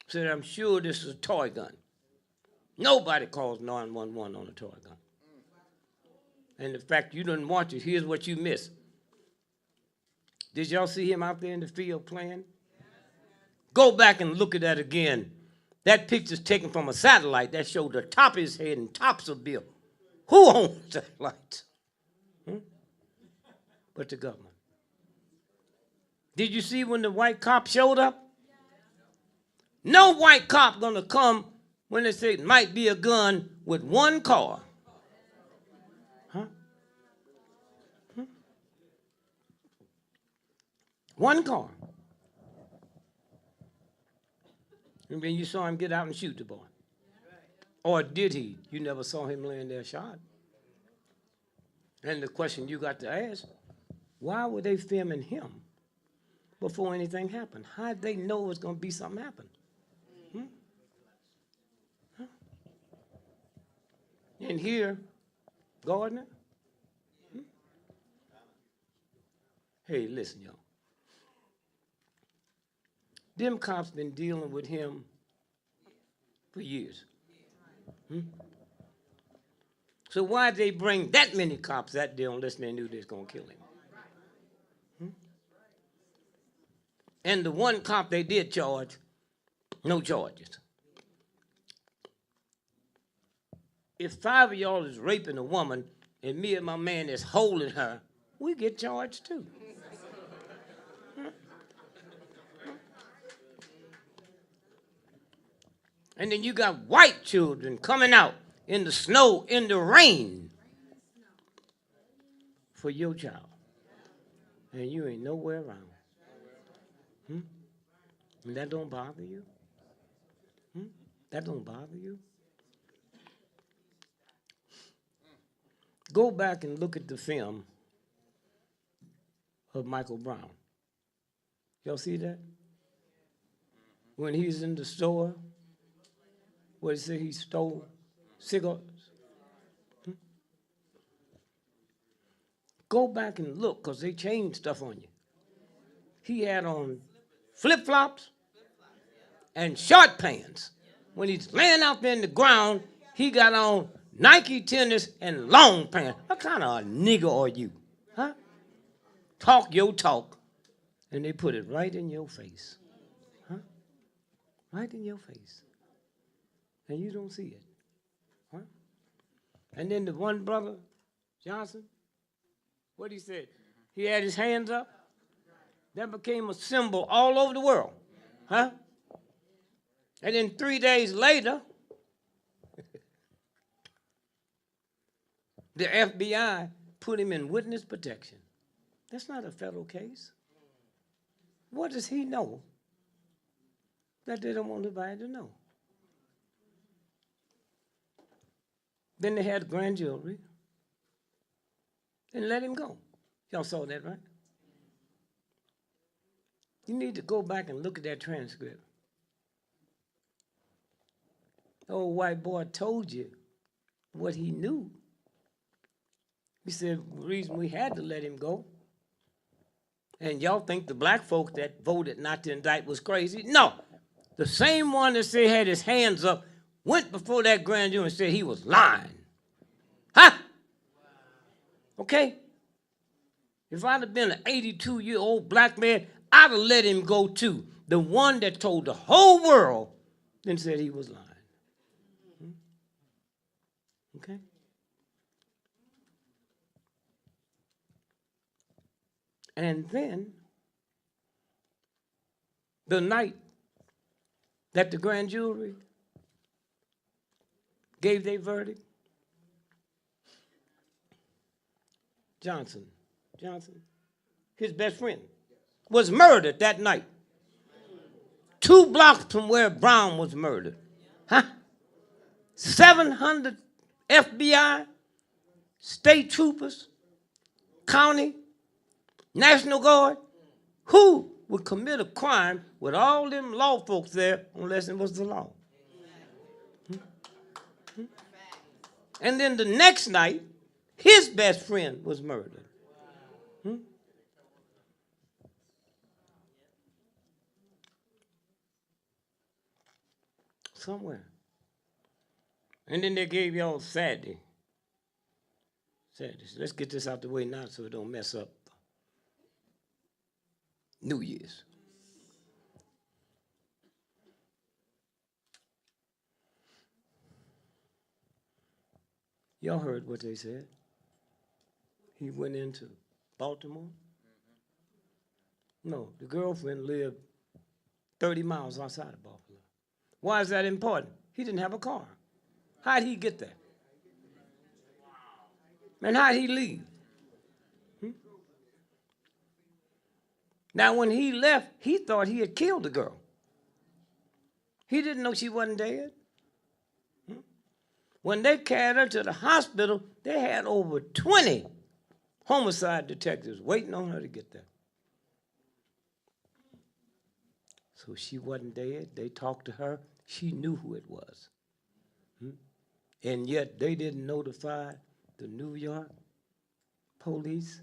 said, I'm sure this is a toy gun. Nobody calls 911 on a toy gun. And the fact you didn't watch it, here's what you missed. Did y'all see him out there in the field playing? Go back and look at that again. That picture's taken from a satellite that showed the top of his head and tops of Bill. Who owns satellites? But the government. Did you see when the white cop showed up? No white cop gonna come when they say it might be a gun with one car. Huh? One car. And then you saw him get out and shoot the boy. Or did he? You never saw him laying there shot. And the question you got to ask, why were they filming him before anything happened? How did they know it was going to be something happen? Huh? And here, Gardner. Hey, listen, y'all. Them cops been dealing with him for years. So why'd they bring that many cops that day unless they knew they was going to kill him? And the one cop they did charge, no charges. If 5 of y'all is raping a woman and me and my man is holding her, we get charged too. And then you got white children coming out in the snow, in the rain for your child. And you ain't nowhere around. And that don't bother you? That don't bother you? Go back and look at the film of Michael Brown. Y'all see that? When he's in the store, what he say he stole cigarettes? Go back and look, because they changed stuff on you. He had on flip-flops and short pants. When he's laying out there in the ground, he got on Nike tennis and long pants. What kind of a nigger are you? Huh? Talk your talk, and they put it right in your face. Huh? Right in your face. And you don't see it. Huh? And then the one brother, Johnson, what he said, he had his hands up. That became a symbol all over the world. Huh? And then 3 days later, the FBI put him in witness protection. That's not a federal case. What does he know that they don't want anybody to know? Then they had grand jury and let him go. Y'all saw that, right? You need to go back and look at that transcript. The old white boy told you what he knew. He said the reason we had to let him go, and y'all think the black folk that voted not to indict was crazy? No. The same one that said had his hands up went before that grand jury and said he was lying. Huh? Okay? If I'd have been an 82-year-old black man, I'd have let him go too. The one that told the whole world, then said he was lying. Okay? And then, the night that the grand jury gave their verdict, Johnson, his best friend, was murdered that night. 2 blocks from where Brown was murdered. Huh? 700 FBI, state troopers, county, National Guard. Who would commit a crime with all them law folks there unless it was the law? And then the next night, his best friend was murdered. Somewhere. And then they gave y'all Saturday. Let's get this out the way now so it don't mess up New Year's. Y'all heard what they said. He went into Baltimore. No, the girlfriend lived 30 miles outside of Buffalo. Why is that important? He didn't have a car. How'd he get there? And how'd he leave? Now, when he left, he thought he had killed the girl. He didn't know she wasn't dead. When they carried her to the hospital, they had over 20 homicide detectives waiting on her to get there. So she wasn't dead. They talked to her. She knew who it was. And yet they didn't notify the New York police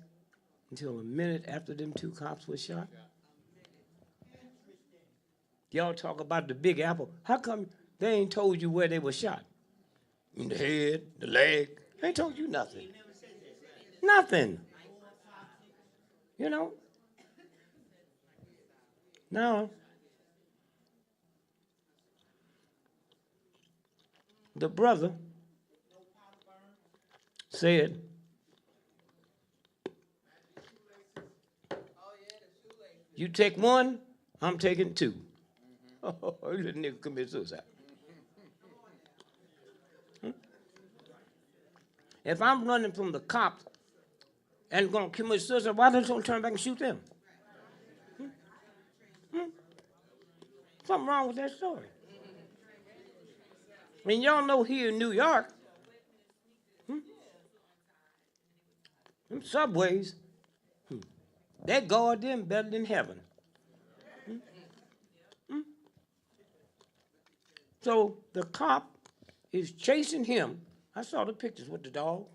until a minute after them 2 cops were shot. Y'all talk about the Big Apple. How come they ain't told you where they were shot? In the head, the leg. They ain't told you nothing. Nothing. You know? Now, the brother said, you take 1, I'm taking 2. Oh, this nigga commit suicide. If I'm running from the cops and going to commit suicide, why don't you turn back and shoot them? Something wrong with that story. And y'all know here in New York, them subways, they guard them better than heaven. So the cop is chasing him. I saw the pictures with the dog.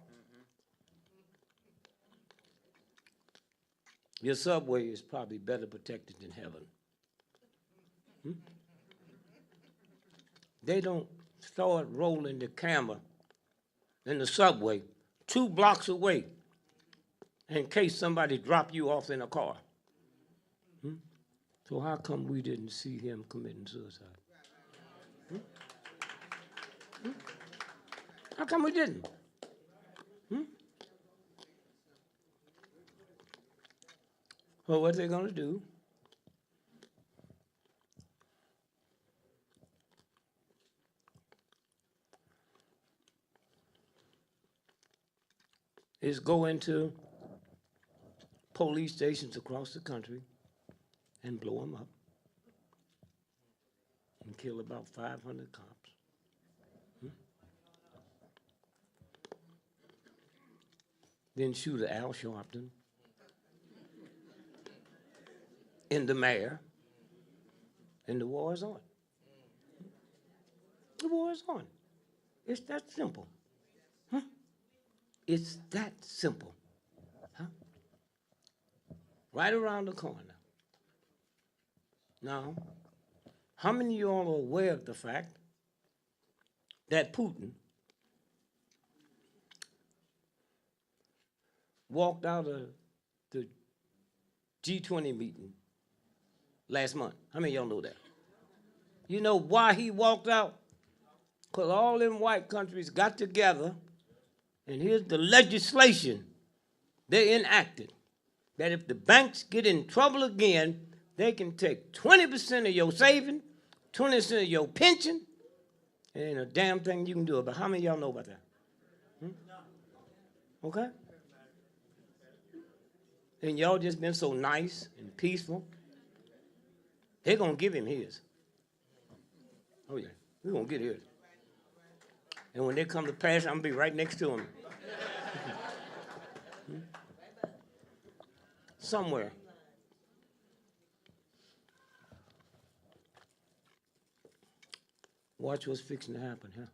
Your subway is probably better protected than heaven. They don't start rolling the camera in the subway 2 blocks away in case somebody drop you off in a car. So how come we didn't see him committing suicide? How come we didn't? Well, what they're going to do is go into police stations across the country and blow them up and kill about 500 cops. Then shoot at Al Sharpton and the mayor, and the war is on. The war is on. It's that simple. It's that simple. Right around the corner. Now, how many of y'all are aware of the fact that Putin walked out of the G20 meeting last month. How many of y'all know that? You know why he walked out? Because all them white countries got together, and here's the legislation they enacted, that if the banks get in trouble again, they can take 20% of your savings, 20% of your pension, and ain't a damn thing you can do about it. How many of y'all know about that? Okay? And y'all just been so nice and peaceful. They're going to give him his. Oh, yeah. We're going to get his. And when they come to pass, I'm going to be right next to him. Somewhere. Watch what's fixing to happen, huh?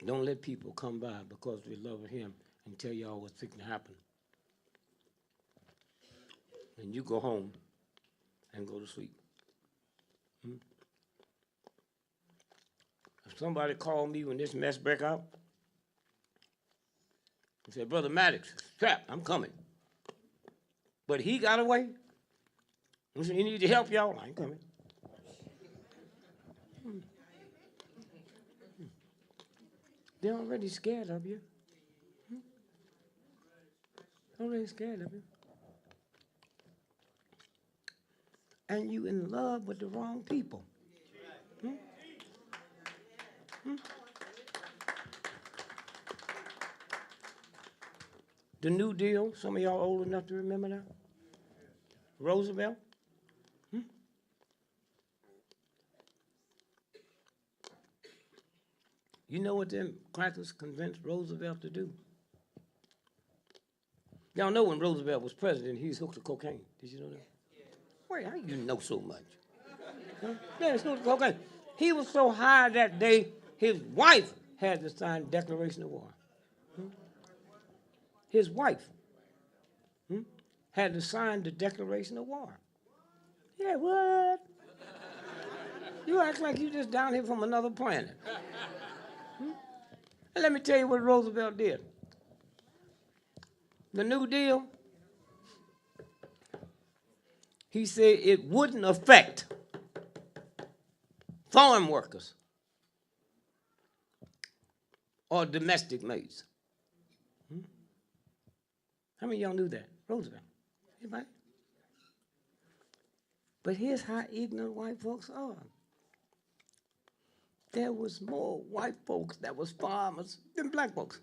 Don't let people come by because they love him and tell y'all what's fixing to happen. And you go home and go to sleep. If somebody called me when this mess break out and said, Brother Maddox, strapped, I'm coming. But he got away. He said, you need to help y'all. I ain't coming. They're already scared of you. Already scared of you. And you in love with the wrong people. The New Deal, some of y'all old enough to remember that? Roosevelt? You know what them crackers convinced Roosevelt to do? Y'all know when Roosevelt was president, he was hooked to cocaine. Did you know that? Wait, how you know so much? Huh? Yeah, he's hooked to cocaine. He was so high that day, his wife had to sign Declaration of War. His wife had to sign the Declaration of War. Yeah, what? You act like you just down here from another planet. And let me tell you what Roosevelt did. The New Deal, he said it wouldn't affect farm workers or domestic maids. How many of y'all knew that? Roosevelt. Anybody? But here's how ignorant white folks are. There was more white folks that was farmers than black folks.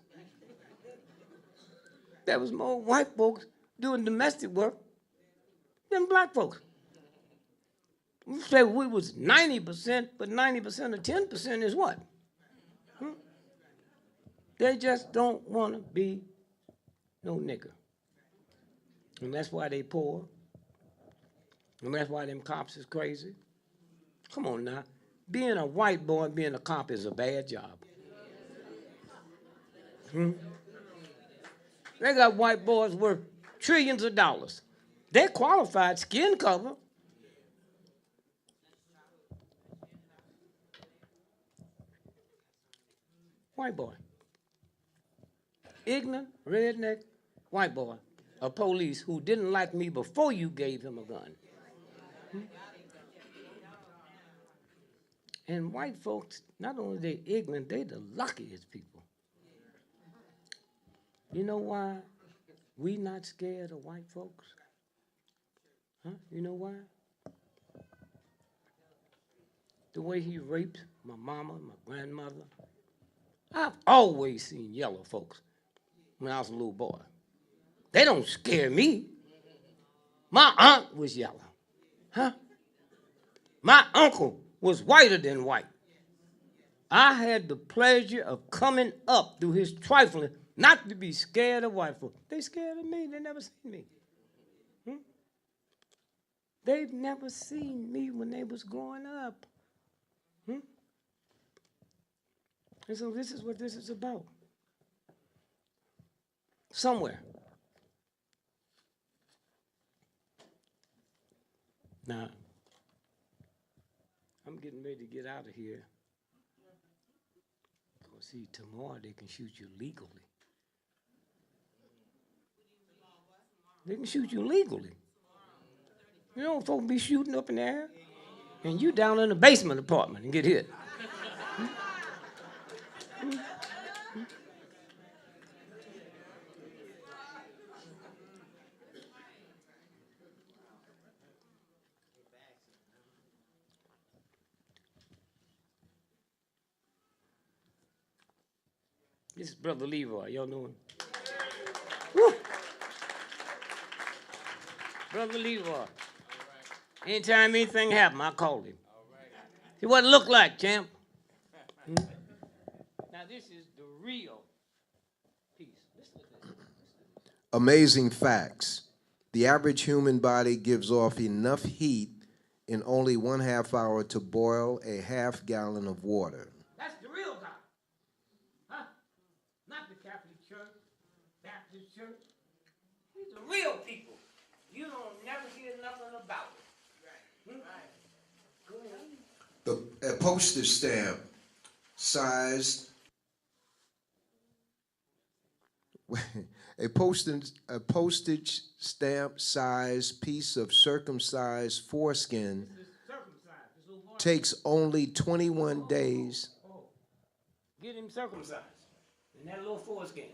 There was more white folks doing domestic work than black folks. We said we was 90%, but 90% of 10% is what? They just don't want to be no nigger. And that's why they poor. And that's why them cops is crazy. Come on now. Being a white boy and being a cop is a bad job. They got white boys worth trillions of dollars. They're qualified skin cover. White boy. Ignorant, redneck, white boy. A police who didn't like me before you gave him a gun. And white folks, not only they ignorant, they the luckiest people. You know why we not scared of white folks? Huh? You know why? The way he raped my mama, my grandmother. I've always seen yellow folks when I was a little boy. They don't scare me. My aunt was yellow. Huh? My uncle was whiter than white. I had the pleasure of coming up through his trifling, not to be scared of white folks. They scared of me. They never seen me. They've never seen me when they was growing up. And so this is what this is about. Somewhere. Now, I'm getting ready to get out of here. Well, see, tomorrow they can shoot you legally. They can shoot you legally. You know, folks be shooting up in the air, and you down in the basement apartment and get hit. This is Brother Leroy. Y'all know him? Woo. Brother Leroy. Anytime anything happened, I called him. See what it looked like, champ. Now this is the real piece. Amazing facts. The average human body gives off enough heat in only 1/2 hour to boil a 1/2 gallon of water. That's the real God. Huh? Not the Catholic Church, Baptist Church. These are real people. You don't never hear nothing about it. Hmm? Go ahead. A postage stamp sized a postage stamp sized piece of circumcised foreskin takes only 21 days. Get him circumcised. And that little foreskin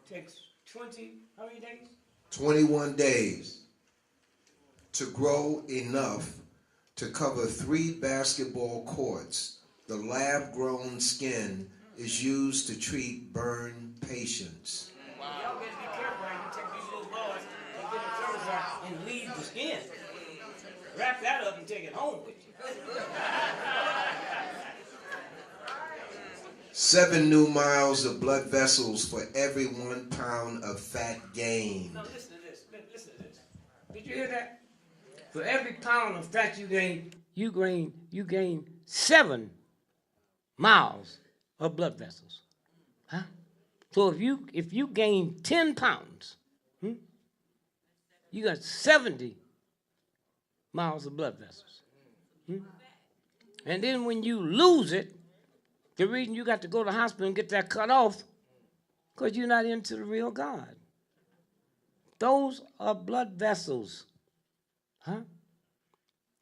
takes 20, how many days? 21 days to grow enough to cover 3 basketball courts. The lab-grown skin is used to treat burn patients. Y'all better be careful how you take these little boys and get them circumcised and leave the skin. Wrap that up and take it home with you. 7 new miles of blood vessels for every 1 pound of fat gained. No, listen to this. Listen to this. Did you hear that? For every pound of fat you gain, you gain 7 miles of blood vessels. Huh? So if you gain 10 pounds, you got 70 miles of blood vessels. And then when you lose it, the reason you got to go to the hospital and get that cut off, because you're not into the real God. Those are blood vessels. Huh?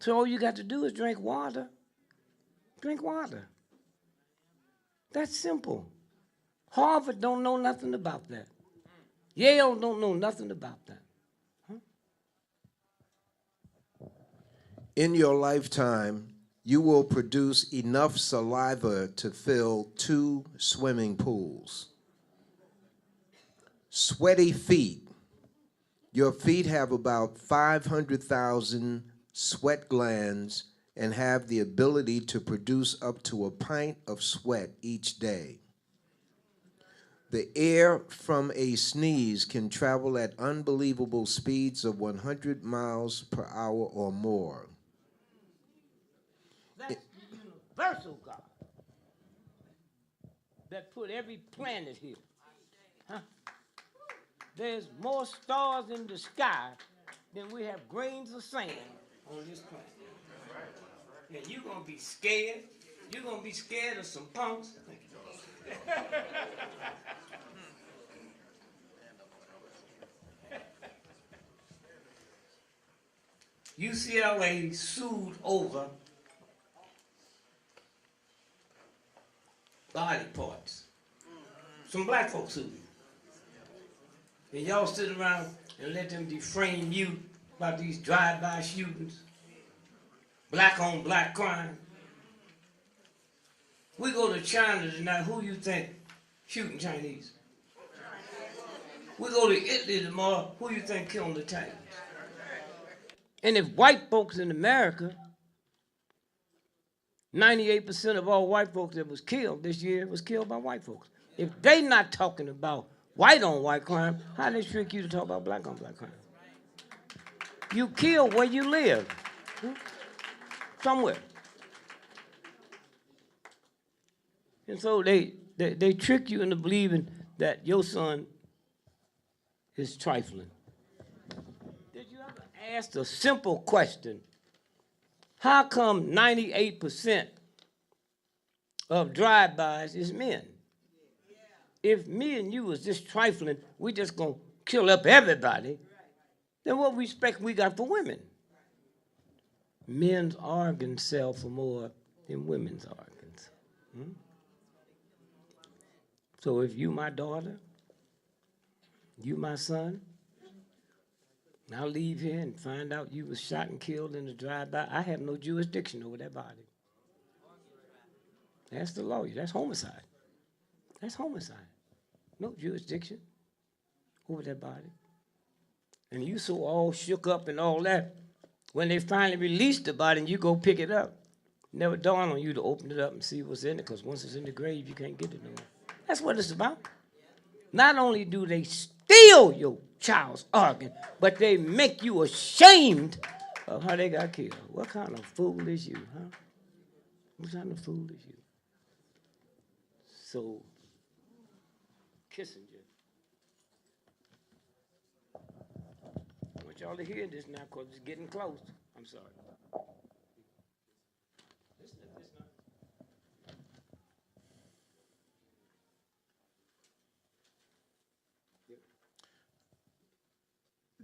So all you got to do is drink water. Drink water. That's simple. Harvard don't know nothing about that. Yale don't know nothing about that. Huh? In your lifetime, you will produce enough saliva to fill 2 swimming pools. Sweaty feet. Your feet have about 500,000 sweat glands and have the ability to produce up to a pint of sweat each day. The air from a sneeze can travel at unbelievable speeds of 100 miles per hour or more. That's the universal God that put every planet here. Huh? There's more stars in the sky than we have grains of sand on this planet. And you're going to be scared. You're going to be scared of some punks. UCLA sued over body parts. Some black folks sued. And y'all sit around and let them deframe you about these drive-by shootings, black on black crime. We go to China tonight, who you think shooting Chinese? We go to Italy tomorrow, who you think killing the Chinese? And if white folks in America, 98% of all white folks that was killed this year was killed by white folks. If they not talking about white on white crime, how they trick you to talk about black on black crime? You kill where you live. Somewhere. And so they trick you into believing that your son is trifling. Did you ever ask a simple question? How come 98% of drive-bys is men? If me and you was just trifling, we just gonna kill up everybody, then what respect we got for women? Men's organs sell for more than women's organs. So if you my daughter, you my son, and I leave here and find out you was shot and killed in a drive-by, I have no jurisdiction over that body. That's the lawyer. That's homicide. That's homicide. No jurisdiction over that body. And you so all shook up and all that, when they finally release the body and you go pick it up, never dawned on you to open it up and see what's in it, because once it's in the grave, you can't get it no more. That's what it's about. Not only do they steal your child's organ, but they make you ashamed of how they got killed. What kind of fool is you, huh? What kind of fool is you? So, Kissinger, I want y'all to hear this now because it's getting close. I'm sorry. Listen.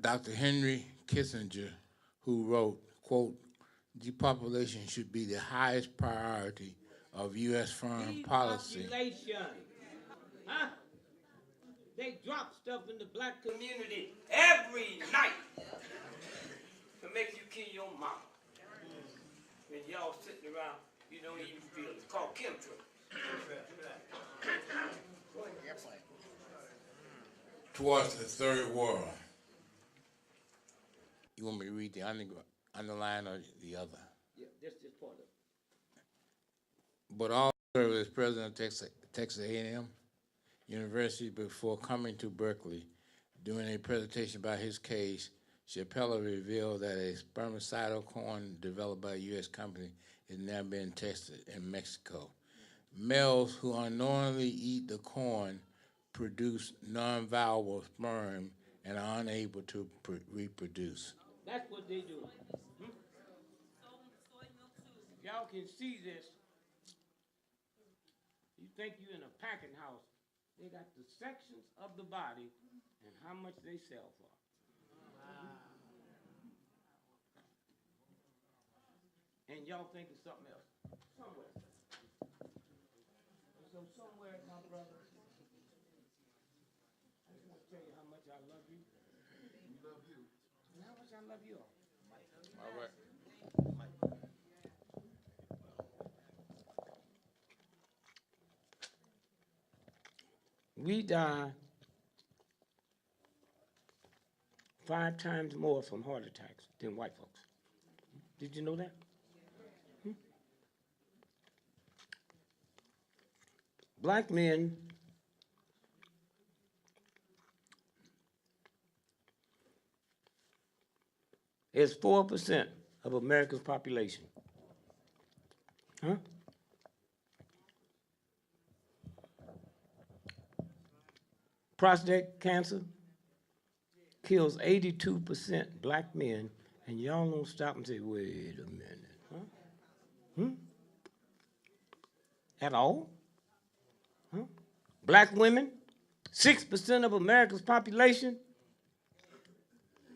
Dr. Henry Kissinger, who wrote, quote, depopulation should be the highest priority of U.S. foreign policy. Depopulation. Huh? They drop stuff in the black community every night to make you kill your mama. And y'all sitting around, you don't even feel it. It's called chemtrails. Towards the third world. You want me to read the underline or the other? Yeah, this is part of it. But all served as president of Texas A&M University before coming to Berkeley. During a presentation about his case, Chappelle revealed that a spermicidal corn developed by a U.S. company is now being tested in Mexico. Males who unknowingly eat the corn produce non-viable sperm and are unable to reproduce. That's what they do. Y'all can see this. You think you're in a packing house. They got the sections of the body and how much they sell for. And y'all think it's something else. Somewhere. So somewhere, my brother, I just want to tell you how much I love you. We love you. And how much I love you all. All right. We die 5 times more from heart attacks than white folks. Did you know that? Black men is 4% of America's population. Huh? Prostate cancer kills 82% black men, and y'all don't stop and say, wait a minute, huh? At all? Huh? Black women, 6% of America's population,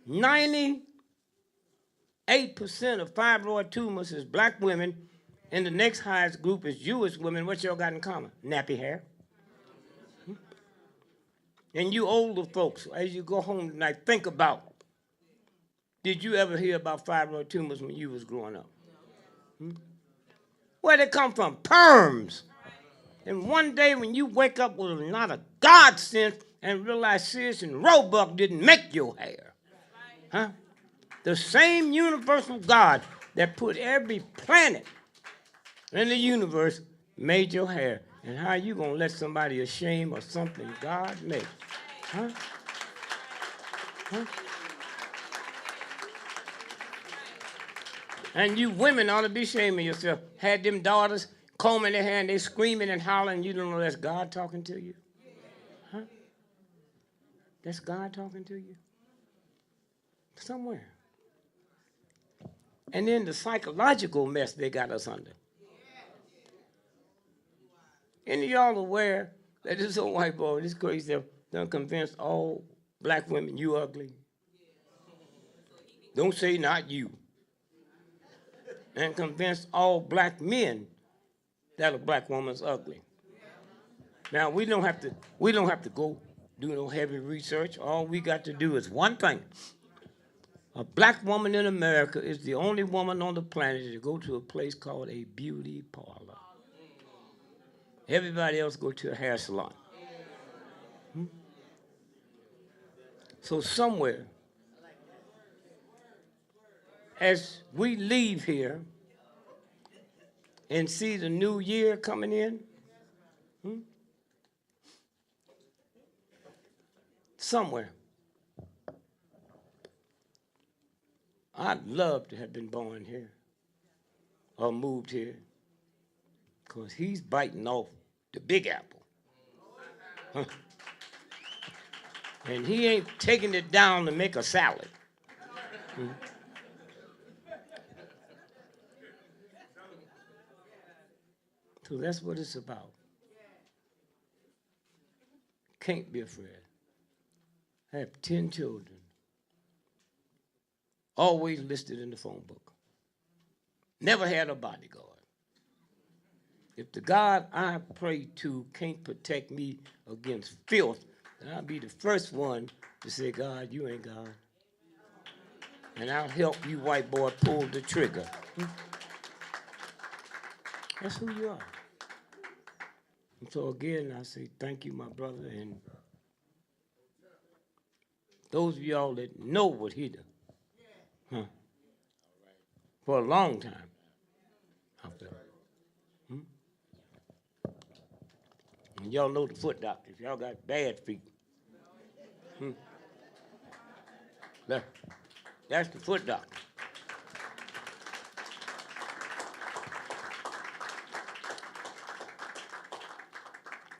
98% of fibroid tumors is black women, and the next highest group is Jewish women. What y'all got in common? Nappy hair. And you older folks, as you go home tonight, think about, did you ever hear about fibroid tumors when you was growing up? Where'd they come from? Perms. And one day when you wake up with not a God sense and realize Sears and Roebuck didn't make your hair. Huh? The same universal God that put every planet in the universe made your hair. And how you gonna let somebody ashamed of something God made? Huh? Huh? And you women ought to be ashamed of yourself. Had them daughters combing their hair and they screaming and hollering, you don't know that's God talking to you? Huh? That's God talking to you? Somewhere. And then the psychological mess they got us under. Any of y'all aware that this old white boy, this crazy, done convinced all black women you ugly? Don't say not you. And convinced all black men that a black woman's ugly. Now we don't have to go do no heavy research. All we got to do is one thing. A black woman in America is the only woman on the planet to go to a place called a beauty parlor. Everybody else go to a hair salon. So somewhere, as we leave here and see the new year coming in, somewhere, I'd love to have been born here or moved here, because he's biting off the big apple. Huh. And he ain't taking it down to make a salad. So that's what it's about. Can't be afraid. I have 10 children, always listed in the phone book. Never had a bodyguard. If the God I pray to can't protect me against filth, then I'll be the first one to say, God, you ain't God. And I'll help you, white boy, pull the trigger. That's who you are. And so again, I say thank you, my brother, and those of y'all that know what he done, for a long time out there. And y'all know the foot doctors. Y'all got bad feet. That's the foot doctor.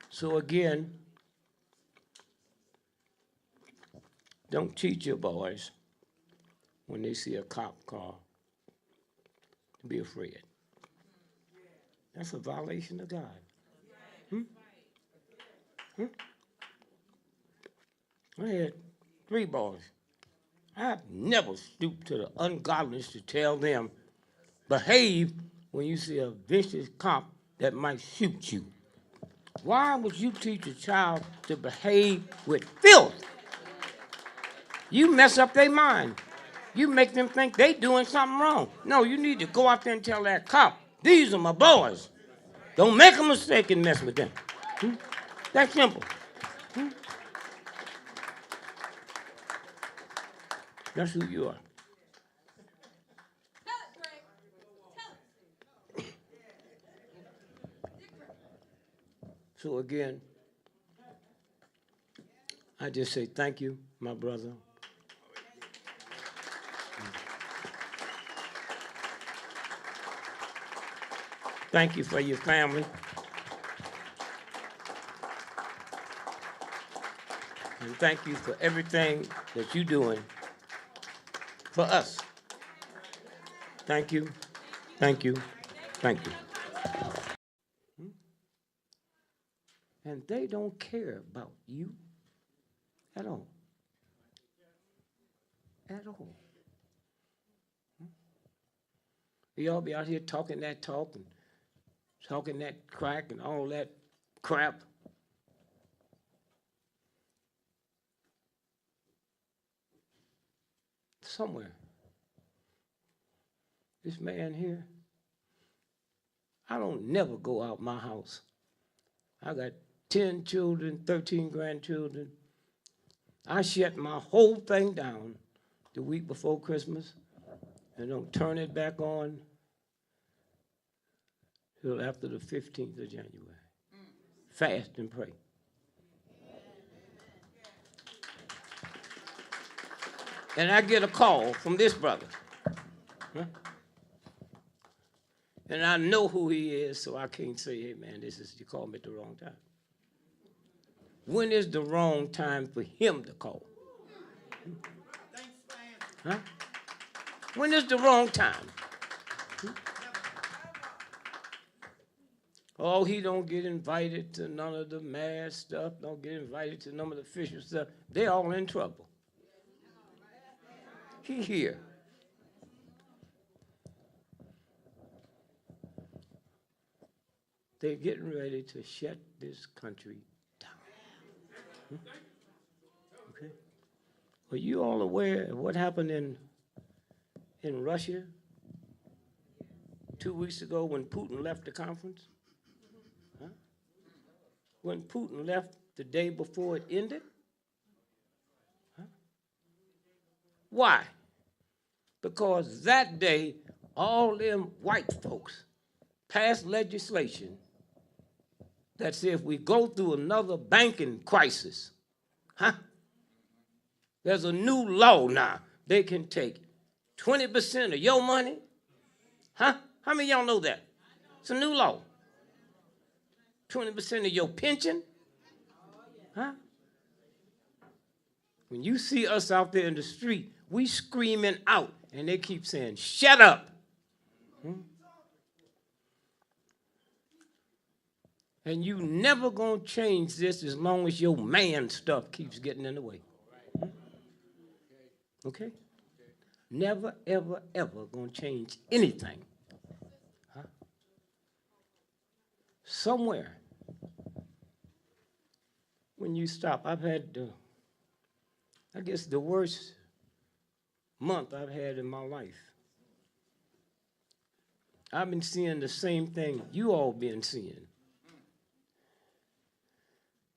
So again, don't teach your boys when they see a cop car to be afraid. That's a violation of God. I had 3 boys. I've never stooped to the ungodliness to tell them, behave when you see a vicious cop that might shoot you. Why would you teach a child to behave with filth? You mess up their mind. You make them think they doing something wrong. No, you need to go out there and tell that cop, these are my boys. Don't make a mistake and mess with them. That's simple. That's who you are. So again, I just say thank you, my brother. Thank you for your family. And thank you for everything that you're doing for us. Thank you, thank you, thank you. And they don't care about you at all. At all. Y'all be out here talking that talk and talking that crack and all that crap. Somewhere, this man here, I don't never go out my house. I got 10 children, 13 grandchildren. I shut my whole thing down the week before Christmas and don't turn it back on till after the 15th of January. Fast and pray. And I get a call from this brother. And I know who he is, so I can't say, hey man, you called me at the wrong time. When is the wrong time for him to call? Huh? When is the wrong time? Oh, he don't get invited to none of the mad stuff, don't get invited to none of the official stuff. They're all in trouble. He here. They're getting ready to shut this country down. Okay? Are you all aware of what happened in Russia 2 weeks ago when Putin left the conference? Huh? When Putin left the day before it ended? Huh? Why? Because that day, all them white folks passed legislation that said if we go through another banking crisis, there's a new law now. They can take 20% of your money. How many of y'all know that? It's a new law. 20% of your pension. When you see us out there in the street, we screaming out, and they keep saying, shut up. And you never gonna change this as long as your man stuff keeps getting in the way. Okay? Never, ever, ever gonna change anything. Somewhere, when you stop, I've had, I guess, the worst month I've had in my life. I've been seeing the same thing you all been seeing.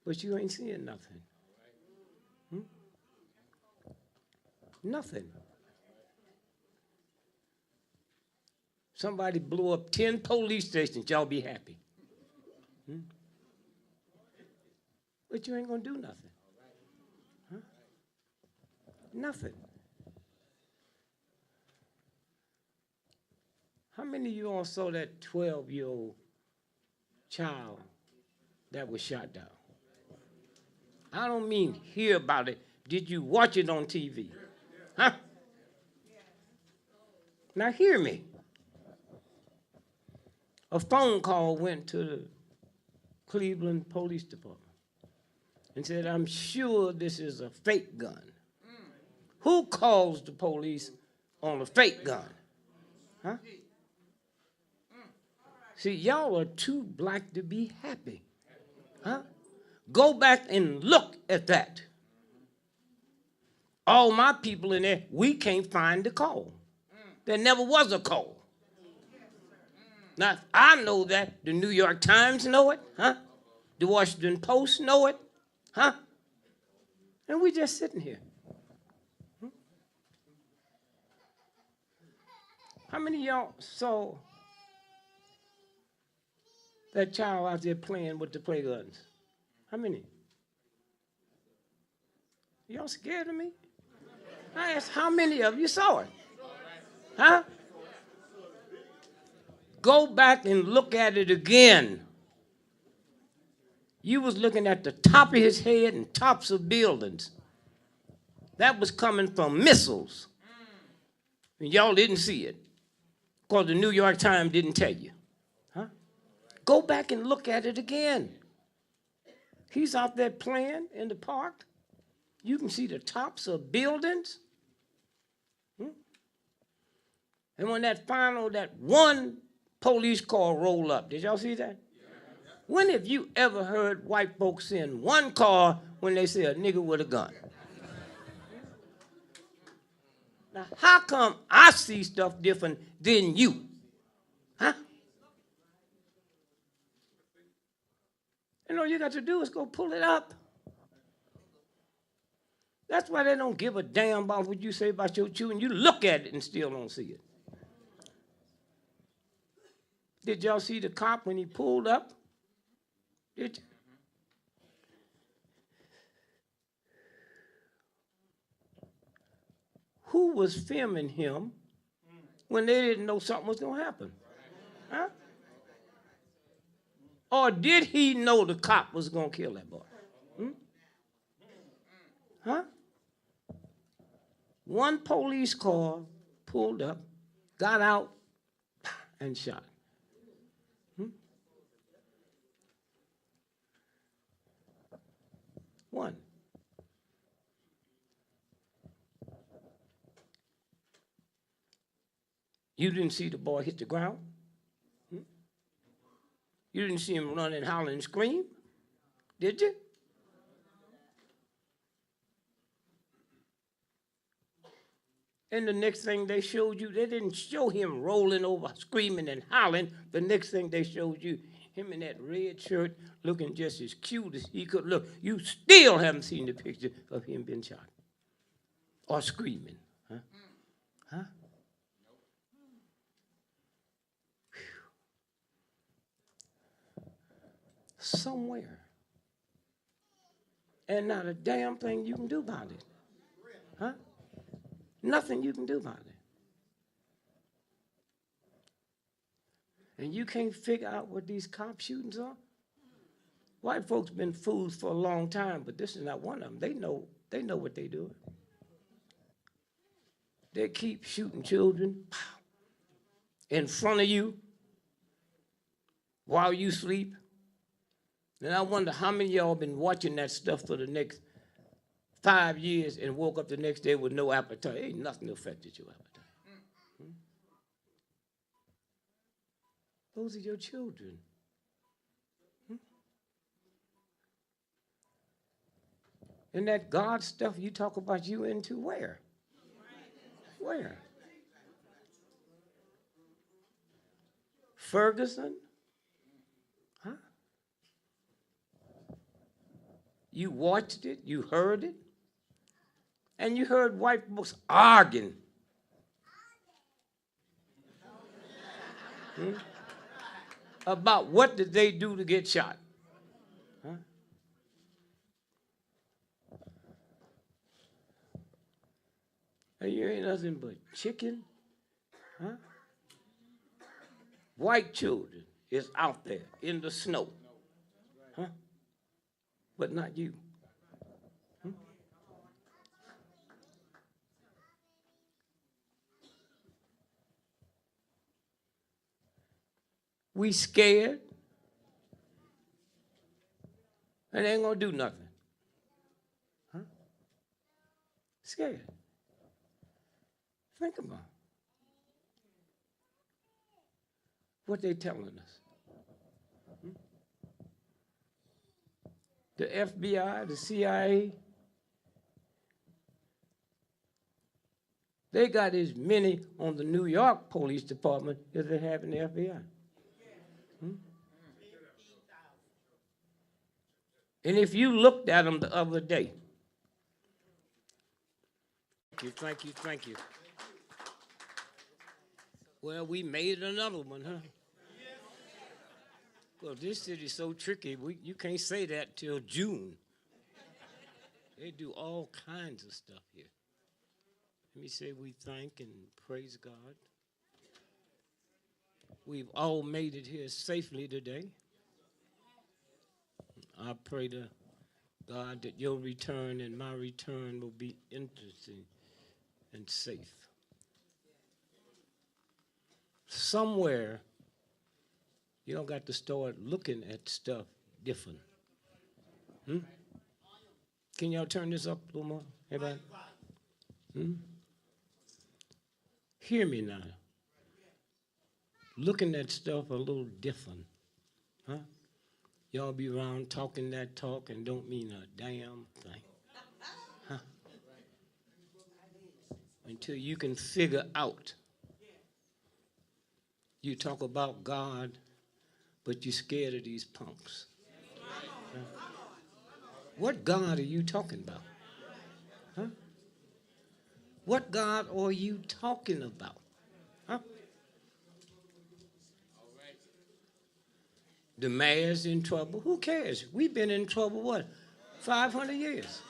But you ain't seeing nothing. Nothing. Somebody blew up 10 police stations, y'all be happy. But you ain't gonna do nothing. Nothing. How many of you all saw that 12-year-old child that was shot down? I don't mean hear about it. Did you watch it on TV? Now hear me. A phone call went to the Cleveland Police Department and said, I'm sure this is a fake gun. Who calls the police on a fake gun? See, y'all are too black to be happy. Go back and look at that. All my people in there, we can't find the call. There never was a call. Now, I know that. The New York Times know it, The Washington Post know it, And we just sitting here. How many of y'all saw that child out there playing with the play guns? How many? Y'all scared of me? I asked how many of you saw it? Go back and look at it again. You was looking at the top of his head and tops of buildings. That was coming from missiles. And y'all didn't see it because the New York Times didn't tell you. Go back and look at it again. He's out there playing in the park. You can see the tops of buildings. And when that one police car rolled up, did y'all see that? When have you ever heard white folks in one car when they say a nigga with a gun? Now, how come I see stuff different than you? And all you got to do is go pull it up. That's why they don't give a damn about what you say about your children. You look at it and still don't see it. Did y'all see the cop when he pulled up? Did you? Who was filming him when they didn't know something was going to happen? Or did he know the cop was going to kill that boy? One police car pulled up, got out, and shot. One. You didn't see the boy hit the ground? You didn't see him run and holler and scream? Did you? And the next thing they showed you, they didn't show him rolling over, screaming and hollering. The next thing they showed you, him in that red shirt looking just as cute as he could look. You still haven't seen the picture of him being shot or screaming. Huh? Huh? Somewhere. And not a damn thing you can do about it. Huh? Nothing you can do about it. And you can't figure out what these cop shootings are? White folks been fools for a long time, but this is not one of them. They know what they're doing. They keep shooting children in front of you while you sleep. And I wonder how many of y'all been watching that stuff for the next 5 years and woke up the next day with no appetite. Ain't nothing affected your appetite. Those are your children. And that God stuff you talk about you into where? Where? Ferguson? Huh? You watched it, you heard it, and you heard white folks arguing. About what did they do to get shot? Huh? And you ain't nothing but chicken. Huh? White children is out there in the snow. Huh? But not you. We scared and they ain't gonna do nothing. Huh? Scared. Think about what they telling us. The FBI, the CIA, they got as many on the New York Police Department as they have in the FBI. And if you looked at them the other day, thank you. Well, we made another one, huh? Well, this city's so tricky, you can't say that till June. They do all kinds of stuff here. Let me say we thank and praise God. We've all made it here safely today. I pray to God that your return and my return will be interesting and safe. Somewhere, you don't got to start looking at stuff different. Can y'all turn this up a little more, everybody? Hear me now. Looking at stuff a little different. Huh? Y'all be around talking that talk and don't mean a damn thing. Huh? Until you can figure out. You talk about God, but you're scared of these punks. Huh? What God are you talking about? Huh? What God are you talking about? Huh? The mayor's in trouble. Who cares? We've been in trouble, what, 500 years?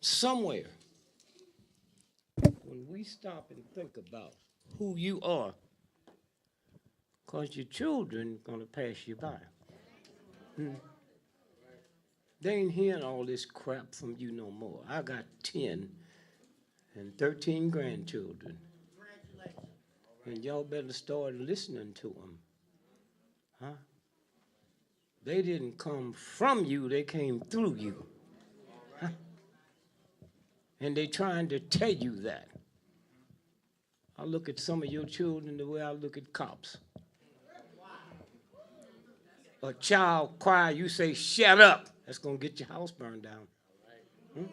Somewhere, when we stop and think about who you are, because your children going to pass you by. They ain't hearing all this crap from you no more. I got 10 and 13 grandchildren. And y'all better start listening to them. Huh? They didn't come from you, they came through you. Huh? And they trying to tell you that. I look at some of your children the way I look at cops. A child cry, you say, shut up. That's going to get your house burned down. Hmm?